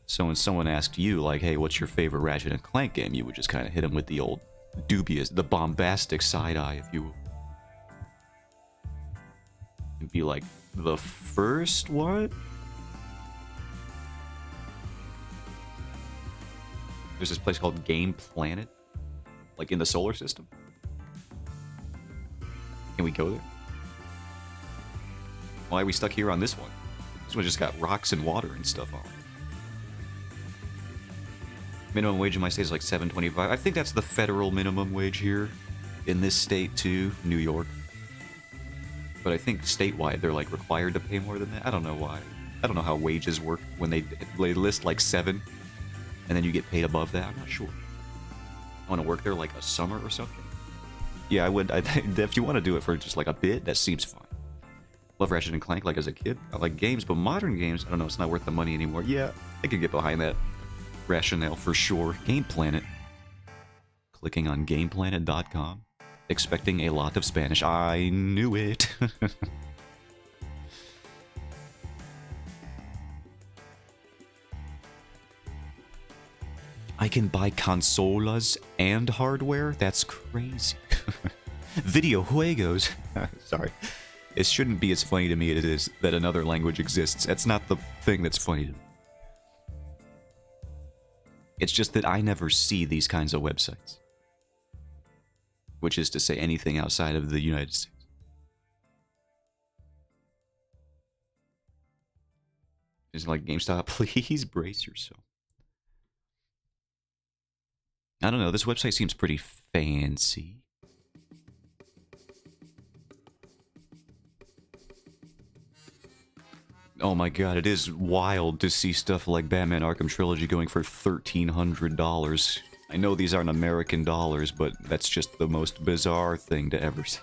So when someone asked you, like, hey, what's your favorite Ratchet & Clank game, you would just kind of hit them with the old dubious, the bombastic side-eye, if you will. And be like, the first what? There's this place called Game Planet, like in the solar system. Can we go there? Why are we stuck here on this one? This one just got rocks and water and stuff on it. Minimum wage in my state is like $7.25. I think that's the federal minimum wage here in this state too, New York. But I think statewide they're like required to pay more than that. I don't know why. I don't know how wages work when they list like 7 and then you get paid above that. I'm not sure. I want to work there like a summer or something. Yeah, I would. If you want to do it for just like a bit, that seems fine. Love Ratchet & Clank like as a kid. I like games, but modern games, I don't know, it's not worth the money anymore. Yeah, I could get behind that rationale for sure. Game Planet. Clicking on GamePlanet.com. Expecting a lot of Spanish. I knew it. I can buy consolas and hardware? That's crazy. Video juegos. Sorry. It shouldn't be as funny to me as it is that another language exists. That's not the thing that's funny to me. It's just that I never see these kinds of websites. Which is to say anything outside of the United States. It's like, GameStop, please brace yourself. I don't know, this website seems pretty fancy. Oh my god, it is wild to see stuff like Batman Arkham Trilogy going for $1,300. I know these aren't American dollars, but that's just the most bizarre thing to ever see.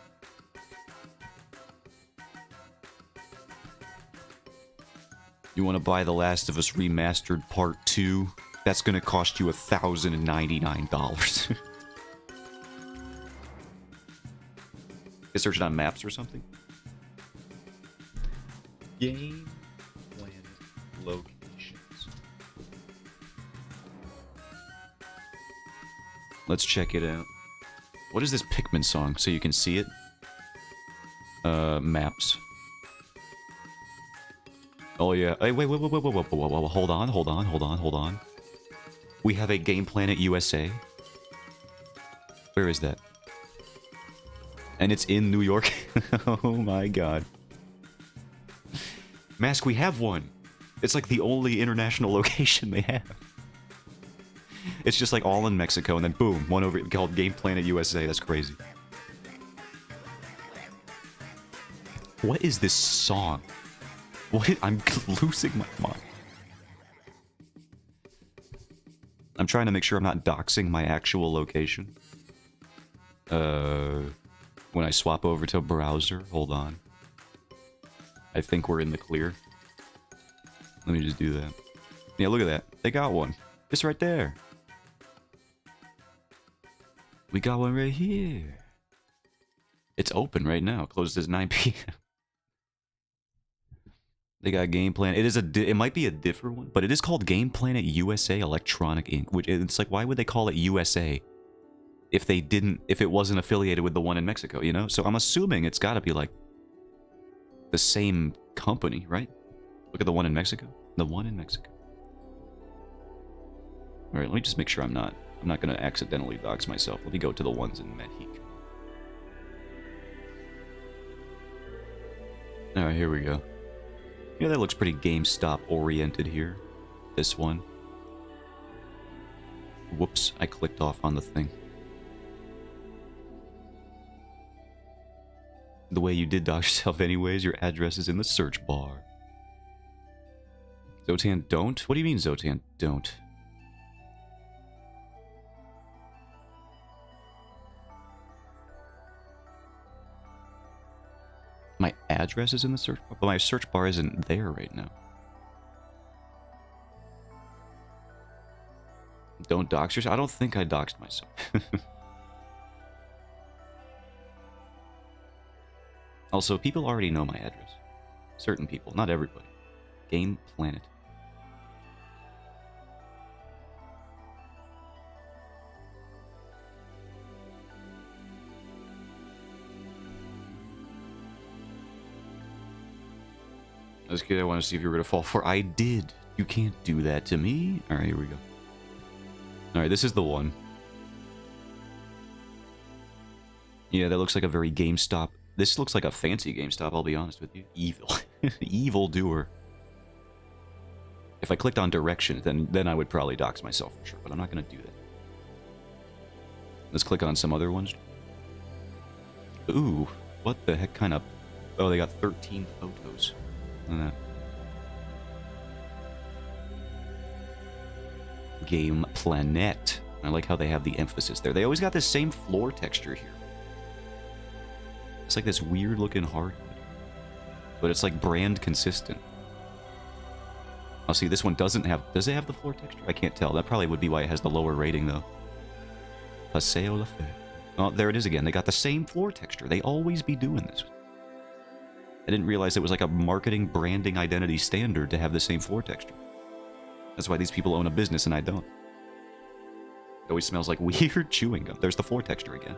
You want to buy The Last of Us Remastered Part 2? That's gonna cost you $1,099. You search it on maps or something? Game Planet locations. Let's check it out. What is this Pikmin song? So you can see it? Maps. Oh yeah. Hey, wait. Hold on. We have a Game Planet USA. Where is that? And it's in New York. Oh my god. Mask, we have one. It's like the only international location they have. It's just like all in Mexico, and then boom, one over called Game Planet USA. That's crazy. What is this song? I'm losing my mind. I'm trying to make sure I'm not doxing my actual location. When I swap over to browser, hold on. I think we're in the clear. Let me just do that. Yeah, look at that. They got one. It's right there. We got one right here. It's open right now. Closed at 9 p.m. They got Game Planet. It is it might be a different one, but it is called Game Planet USA Electronic Inc. Which it's like, why would they call it USA? if it wasn't affiliated with the one in Mexico, you know? So I'm assuming it's got to be like the same company, right? Look at the one in Mexico. The one in Mexico. All right, let me just make sure I'm not going to accidentally dox myself. Let me go to the ones in Mexico. All right, here we go. Yeah, that looks pretty GameStop oriented here. This one. Whoops, I clicked off on the thing. The way you did dox yourself anyways, your address is in the search bar. Zotan don't? What do you mean Zotan don't? My address is in the search bar, but my search bar isn't there right now. Don't dox yourself? I don't think I doxed myself. Also, people already know my address. Certain people, not everybody. Game Planet. That's good. I want to see if you were going to fall for. I did. You can't do that to me. All right, here we go. All right, this is the one. Yeah, that looks like a very GameStop. This looks like a fancy GameStop, I'll be honest with you. Evil. Evil doer. If I clicked on directions, then I would probably dox myself for sure, but I'm not going to do that. Let's click on some other ones. Ooh, what the heck kind of... Oh, they got 13 photos. Game Planet. I like how they have the emphasis there. They always got the same floor texture here. It's like this weird looking hardwood. But it's like brand consistent. I'll see, this one doesn't have... Does it have the floor texture? I can't tell. That probably would be why it has the lower rating, though. Paseo La Fe. Oh, there it is again. They got the same floor texture. They always be doing this. I didn't realize it was like a marketing, branding, identity standard to have the same floor texture. That's why these people own a business and I don't. It always smells like weird chewing gum. There's the floor texture again.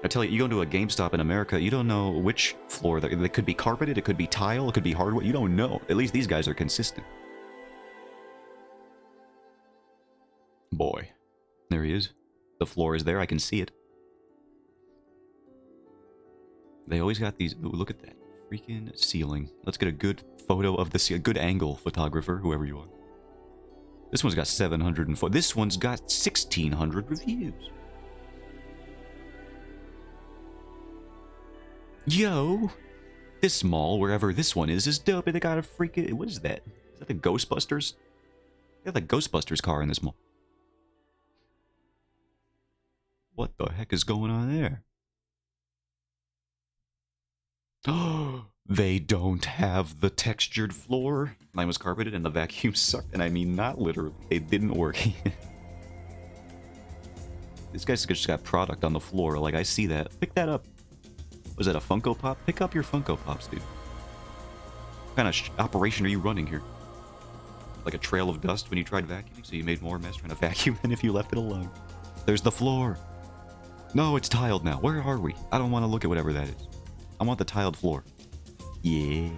I tell you, you go to a GameStop in America, you don't know which floor. It could be carpeted, it could be tile, it could be hardwood. You don't know. At least these guys are consistent. Boy. There he is. The floor is there, I can see it. They always got these... Ooh, look at that. Freaking ceiling. Let's get a good photo of the ceiling. Good angle, photographer, whoever you are. This one's got 704. This one's got 1,600 reviews. Yo! This mall, wherever this one is dope. They got a freaking... What is that? Is that the Ghostbusters? They got the Ghostbusters car in this mall. What the heck is going on there? Oh, they don't have the textured floor. Mine was carpeted and the vacuum sucked. And I mean, not literally. It didn't work. This guy's just got product on the floor. Like, I see that. Pick that up. Was that a Funko Pop? Pick up your Funko Pops, dude. What kind of operation are you running here? Like a trail of dust when you tried vacuuming, so you made more mess trying to vacuum than if you left it alone. There's the floor. No, it's tiled now. Where are we? I don't want to look at whatever that is. I want the tiled floor. Yeah.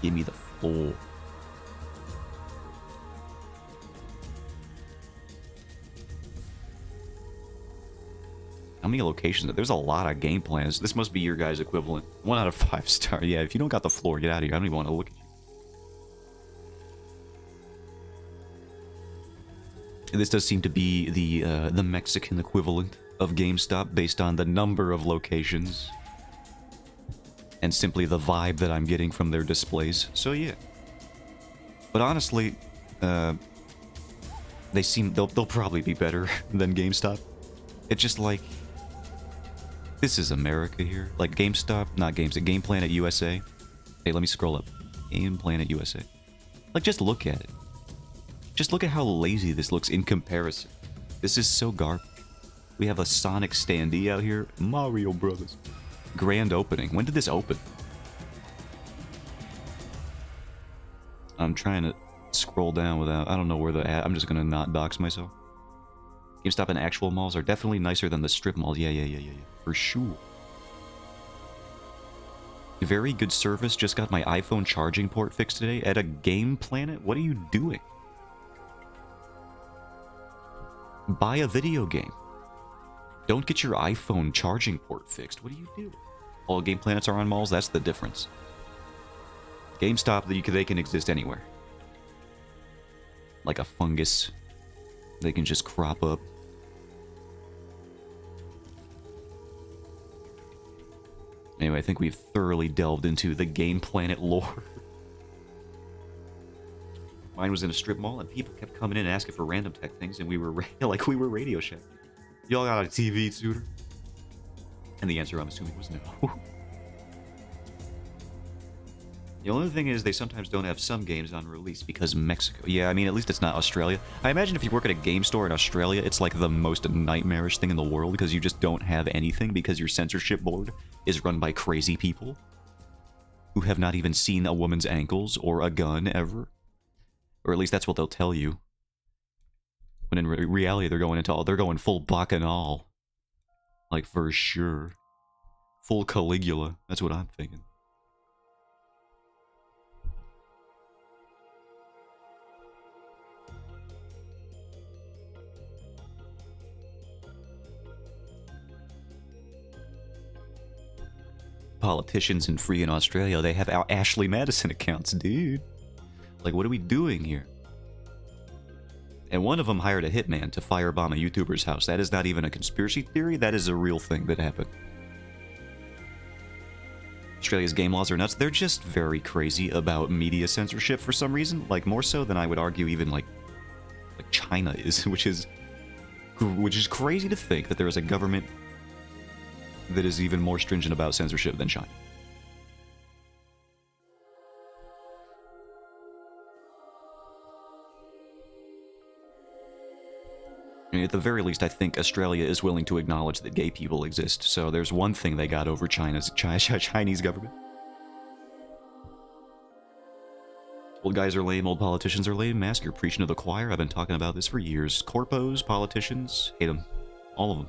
Give me the floor. How many locations? There's a lot of game plans. This must be your guys' equivalent. 1 out of 5 star. Yeah, if you don't got the floor, get out of here. I don't even want to look at you. This does seem to be the Mexican equivalent of GameStop based on the number of locations and simply the vibe that I'm getting from their displays. So yeah. But honestly, they'll probably be better than GameStop. It's just like, this is America here. Like GameStop, not GameStop, Game Planet USA. Hey, let me scroll up. Game Planet USA. Like, just look at it. Just look at how lazy this looks in comparison. This is so garbage. We have a Sonic standee out here. Mario Brothers. Grand opening. When did this open? I'm trying to scroll down without... I don't know where the... I'm just going to not dox myself. GameStop and actual malls are definitely nicer than the strip malls. Yeah. For sure. Very good service. Just got my iPhone charging port fixed today at a Game Planet. What are you doing? Buy a video game. Don't get your iPhone charging port fixed. What do you do? All Game Planets are on malls. That's the difference. GameStop, they can exist anywhere. Like a fungus. They can just crop up. Anyway, I think we've thoroughly delved into the Game Planet lore. Mine was in a strip mall, and people kept coming in and asking for random tech things, and we were like we were Radio Shack. Y'all got a TV, Suitor? And the answer, I'm assuming, was no. The only thing is they sometimes don't have some games on release because Mexico. Yeah, I mean, at least it's not Australia. I imagine if you work at a game store in Australia, it's like the most nightmarish thing in the world because you just don't have anything because your censorship board is run by crazy people who have not even seen a woman's ankles or a gun ever. Or at least that's what they'll tell you. When in reality, they're going full bacchanal. Like, for sure. Full Caligula. That's what I'm thinking. Politicians in freaking Australia, they have our Ashley Madison accounts, dude. Like, what are we doing here? And one of them hired a hitman to firebomb a YouTuber's house. That is not even a conspiracy theory, that is a real thing that happened. Australia's game laws are nuts. They're just very crazy about media censorship for some reason. Like, more so than I would argue even like China is, which is crazy to think that there is a government that is even more stringent about censorship than China. I mean, at the very least, I think Australia is willing to acknowledge that gay people exist, so there's one thing they got over Chinese government. Old guys are lame, old politicians are lame. Mask, you're preaching to the choir. I've been talking about this for years. Corpos, politicians, hate them. All of them.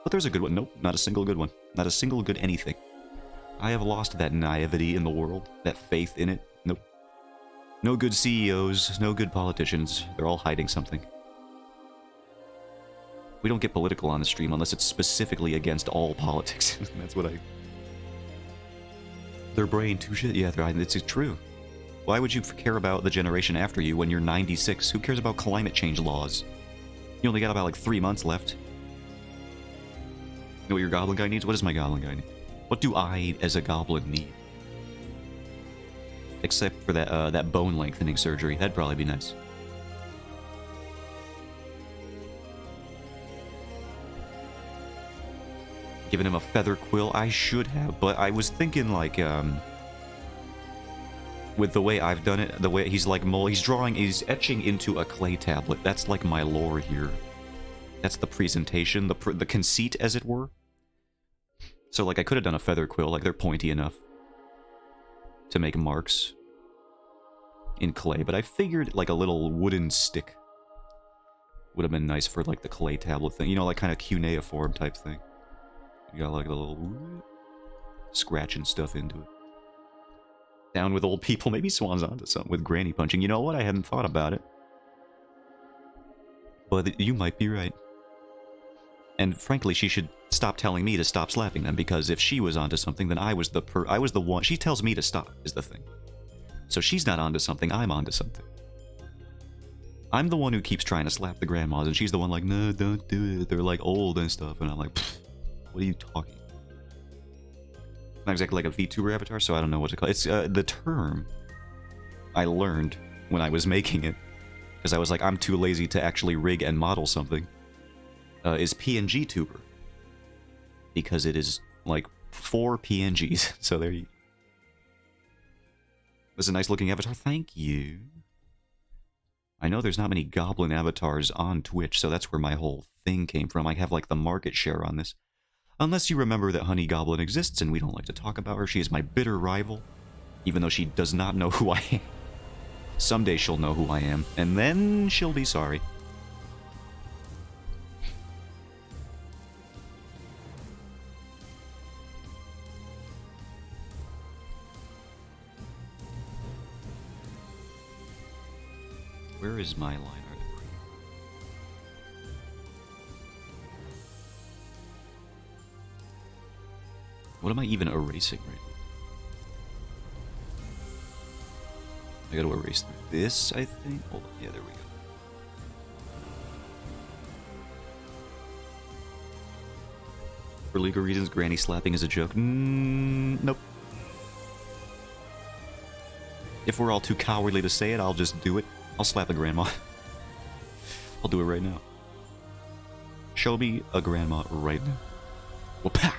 But there's a good one. Nope, not a single good one. Not a single good anything. I have lost that naivety in the world, that faith in it. Nope. No good CEOs, no good politicians. They're all hiding something. We don't get political on the stream unless it's specifically against all politics. That's what I... Their brain, too shit. Yeah, it's true. Why would you care about the generation after you when you're 96? Who cares about climate change laws? You only got about like 3 months left. You know what your goblin guy needs? What does my goblin guy need? What do I, as a goblin, need? Except for that bone lengthening surgery. That'd probably be nice. Giving him a feather quill? I should have, but I was thinking like, with the way I've done it, the way he's like he's etching into a clay tablet. That's like my lore here. That's the presentation, the conceit, as it were. So like I could have done a feather quill, like they're pointy enough to make marks in clay, but I figured like a little wooden stick would have been nice for like the clay tablet thing. You know, like kind of cuneiform type thing. You got like a little scratching stuff into it. Down with old people. Maybe Swan's onto something with granny punching. You know what? I hadn't thought about it. But you might be right. And frankly, she should stop telling me to stop slapping them, because if she was onto something, then I was the one. She tells me to stop, is the thing. So she's not onto something, I'm onto something. I'm the one who keeps trying to slap the grandmas, and she's the one like, no, don't do it. They're like old and stuff. And I'm like, what are you talking about? Not exactly like a VTuber avatar, so I don't know what to call it. It's the term I learned when I was making it, because I was like, I'm too lazy to actually rig and model something, is PNG tuber. Because it is like 4 PNGs. So there you... This is a nice looking avatar. Thank you. I know there's not many goblin avatars on Twitch, so that's where my whole thing came from. I have like the market share on this. Unless you remember that Honey Goblin exists and we don't like to talk about her. She is my bitter rival, even though she does not know who I am. Someday she'll know who I am, and then she'll be sorry. Where is my line art? What am I even erasing right now? I gotta erase this, I think? Hold on. Yeah, there we go. For legal reasons, granny slapping is a joke. Nope. If we're all too cowardly to say it, I'll just do it. I'll slap a grandma. I'll do it right now. Show me a grandma right now. Whoop-ha!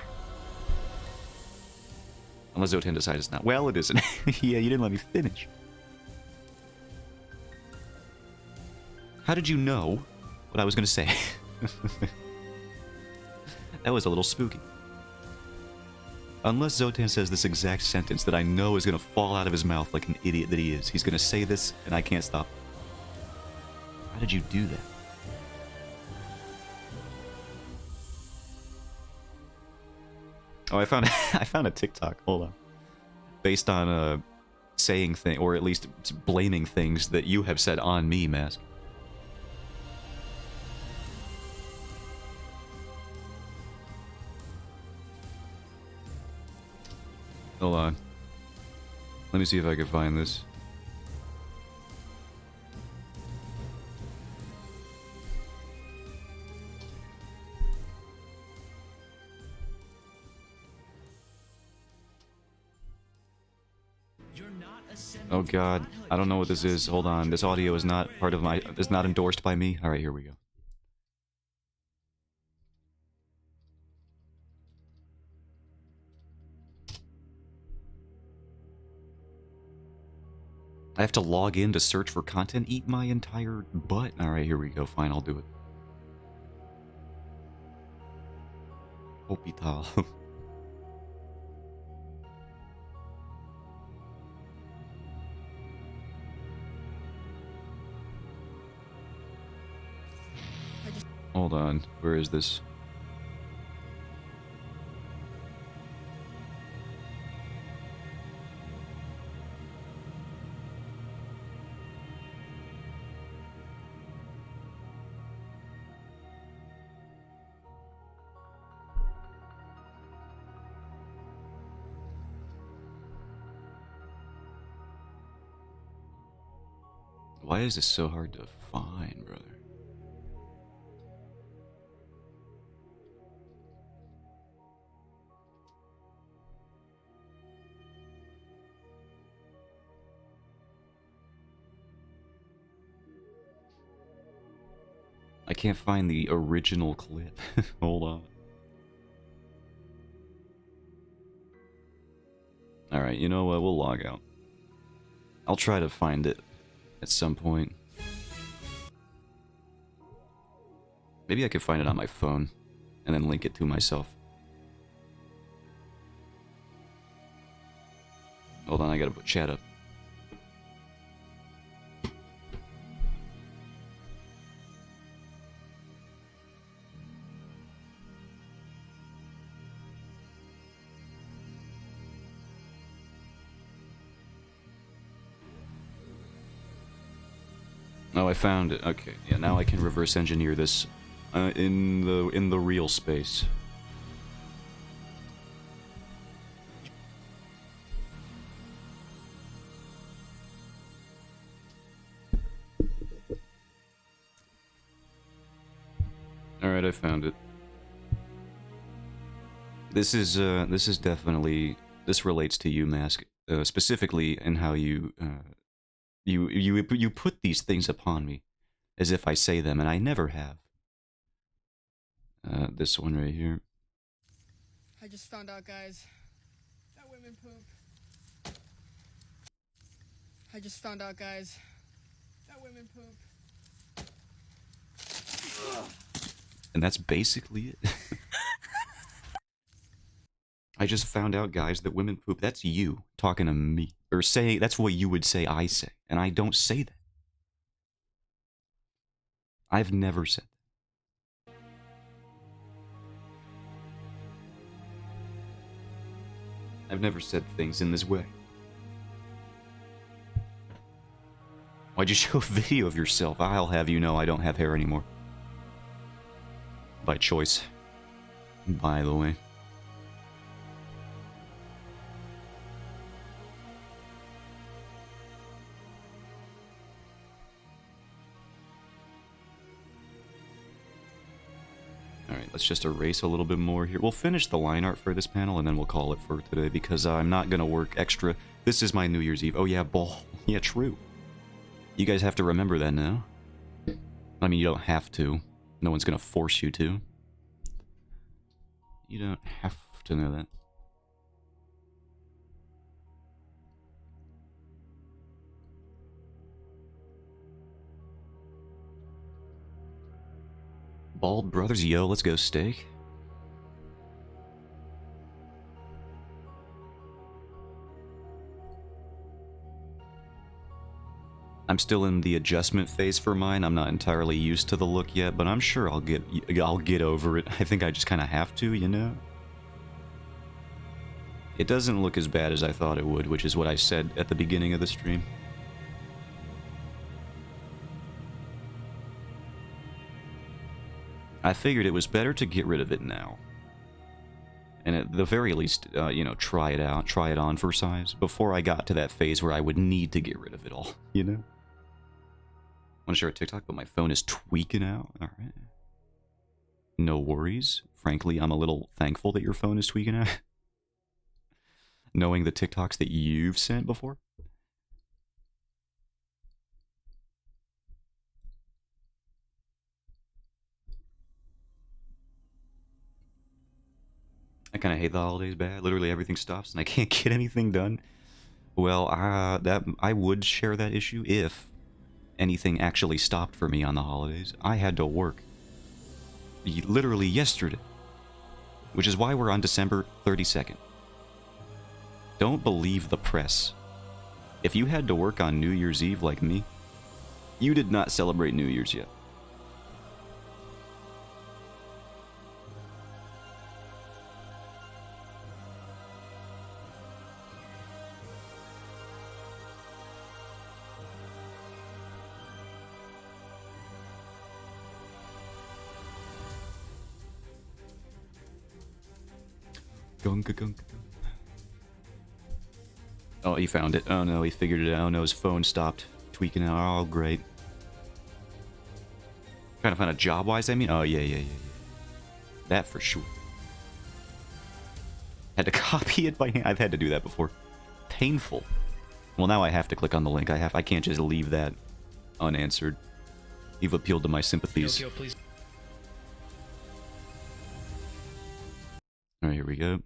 Unless Zotan decides it's not. Well, it isn't. Yeah, you didn't let me finish. How did you know what I was going to say? That was a little spooky. Unless Zotan says this exact sentence that I know is going to fall out of his mouth like an idiot that he is. He's going to say this, and I can't stop. How did you do that? Oh, I found a TikTok. Hold on. Based on saying things, or at least blaming things that you have said on me, Mask. Hold on. Let me see if I can find this. Oh god, I don't know what this is. Hold on, this audio is not part of my... is not endorsed by me. Alright, here we go. I have to log in to search for content? Eat my entire butt. Alright, here we go. Fine, I'll do it. Hospital. Hold on. Where is this? Why is this so hard to find, brother? I can't find the original clip. Hold on. Alright, you know what? We'll log out. I'll try to find it at some point. Maybe I could find it on my phone and then link it to myself. Hold on, I gotta put chat up. Oh, I found it. Okay, yeah. Now I can reverse engineer this in the real space. All right, I found it. This is definitely, this relates to you, Mask, specifically in how you you put these things upon me as if I say them, and I never have. This one right here. I just found out, guys, that women poop. I just found out, guys, that women poop. And that's basically it. I just found out, guys, that women poop. That's you talking to me. Or say, that's what you would say I say. And I don't say that. I've never said that. I've never said things in this way. Why'd you show a video of yourself? I'll have you know I don't have hair anymore. By choice. By the way. Alright, let's just erase a little bit more here. We'll finish the line art for this panel, and then we'll call it for today, because I'm not gonna work extra. This is my New Year's Eve. Oh yeah, ball. Yeah, true. You guys have to remember that now. I mean, you don't have to. No one's gonna force you to. You don't have to know that. Bald Brothers, yo, let's go steak. I'm still in the adjustment phase for mine. I'm not entirely used to the look yet, but I'm sure I'll get over it. I think I just kind of have to, you know? It doesn't look as bad as I thought it would, which is what I said at the beginning of the stream. I figured it was better to get rid of it now. And at the very least, you know, try it out, try it on for size, before I got to that phase where I would need to get rid of it all, you know? I want to share a TikTok, but my phone is tweaking out. Alright. No worries. Frankly, I'm a little thankful that your phone is tweaking out. Knowing the TikToks that you've sent before. I kind of hate the holidays bad. Literally everything stops and I can't get anything done. Well, that I would share that issue if anything actually stopped for me on the holidays. I had to work literally yesterday, which is why we're on December 32nd. Don't believe the press. If you had to work on New Year's Eve like me, you did not celebrate New Year's yet. Gunga gunga. Oh, he found it. Oh no, he figured it out. Oh no, his phone stopped tweaking out. Oh, great. Trying to find a job-wise, I mean? Oh, yeah. That for sure. Had to copy it by hand. I've had to do that before. Painful. Well, now I have to click on the link. I can't just leave that unanswered. You've appealed to my sympathies. Please. Alright, here we go.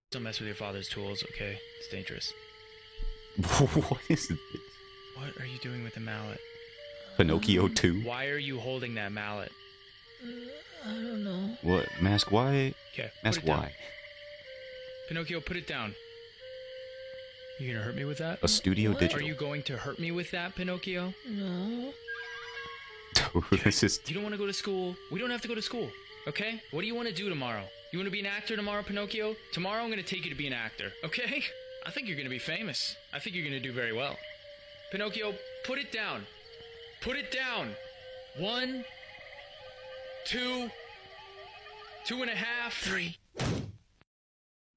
Don't mess with your father's tools, okay? It's dangerous. What is this? What are you doing with the mallet? Pinocchio 2? Why are you holding that mallet? I don't know. What? Mask why? Okay. Mask why? Pinocchio, put it down. You gonna hurt me with that? A Studio What? Digital. Are you going to hurt me with that, Pinocchio? No. This is... You don't want to go to school? We don't have to go to school, okay? What do you want to do tomorrow? You want to be an actor tomorrow, Pinocchio? Tomorrow I'm going to take you to be an actor, okay? I think you're going to be famous. I think you're going to do very well. Pinocchio, put it down. Put it down. 1, 2, 2.5, 3.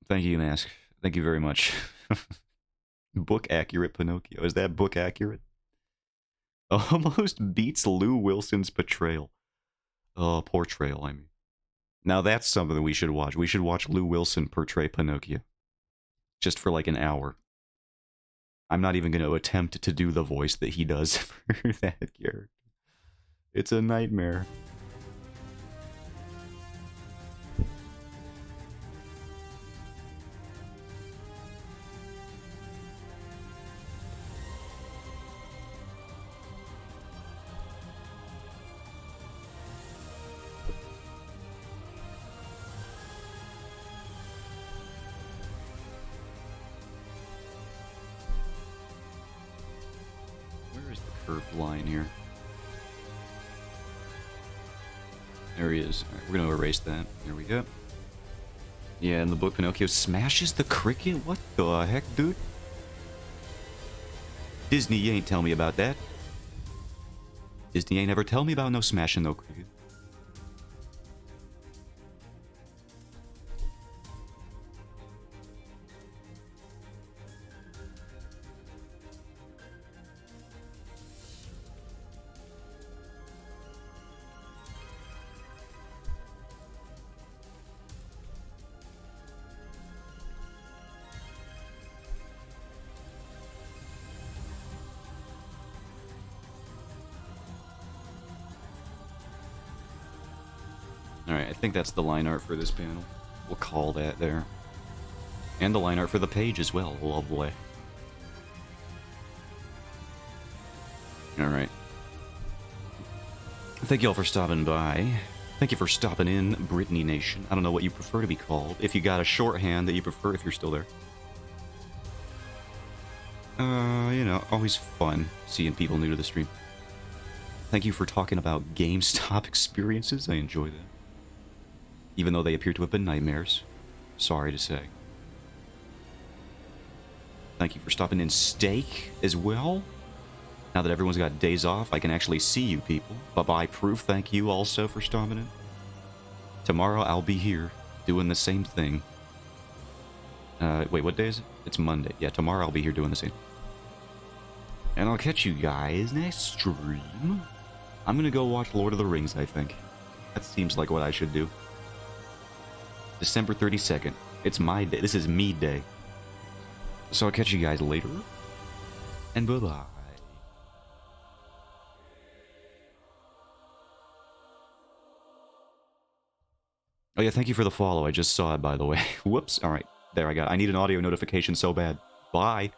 Thank you, Mask. Thank you very much. Book accurate Pinocchio. Is that book accurate? Almost beats Lou Wilson's portrayal. Portrayal, I mean. Now that's something we should watch. We should watch Lou Wilson portray Pinocchio. Just for like an hour. I'm not even going to attempt to do the voice that he does for that character. It's a nightmare. Curved line here. There he is. All right, we're gonna erase that. There we go. Yeah, in the book, Pinocchio smashes the cricket? What the heck, dude? Disney, you ain't tell me about that. Disney ain't ever tell me about no smashing no cricket. Alright, I think that's the line art for this panel. We'll call that there. And the line art for the page as well. Lovely. Alright. Thank you all for stopping by. Thank you for stopping in, Brittany Nation. I don't know what you prefer to be called. If you got a shorthand that you prefer, if you're still there. You know, always fun seeing people new to the stream. Thank you for talking about GameStop experiences. I enjoy that. Even though they appear to have been nightmares. Sorry to say. Thank you for stopping in, Steak, as well. Now that everyone's got days off, I can actually see you people. Bye-bye Proof, thank you also for stopping in. Tomorrow I'll be here, doing the same thing. Wait, what day is it? It's Monday. Yeah, tomorrow I'll be here doing the same. And I'll catch you guys next stream. I'm gonna go watch Lord of the Rings, I think. That seems like what I should do. December 32nd. It's my day. This is me day. So I'll catch you guys later. And bye-bye. Oh yeah, thank you for the follow. I just saw it, by the way. Whoops. Alright. There I got it. I need an audio notification so bad. Bye.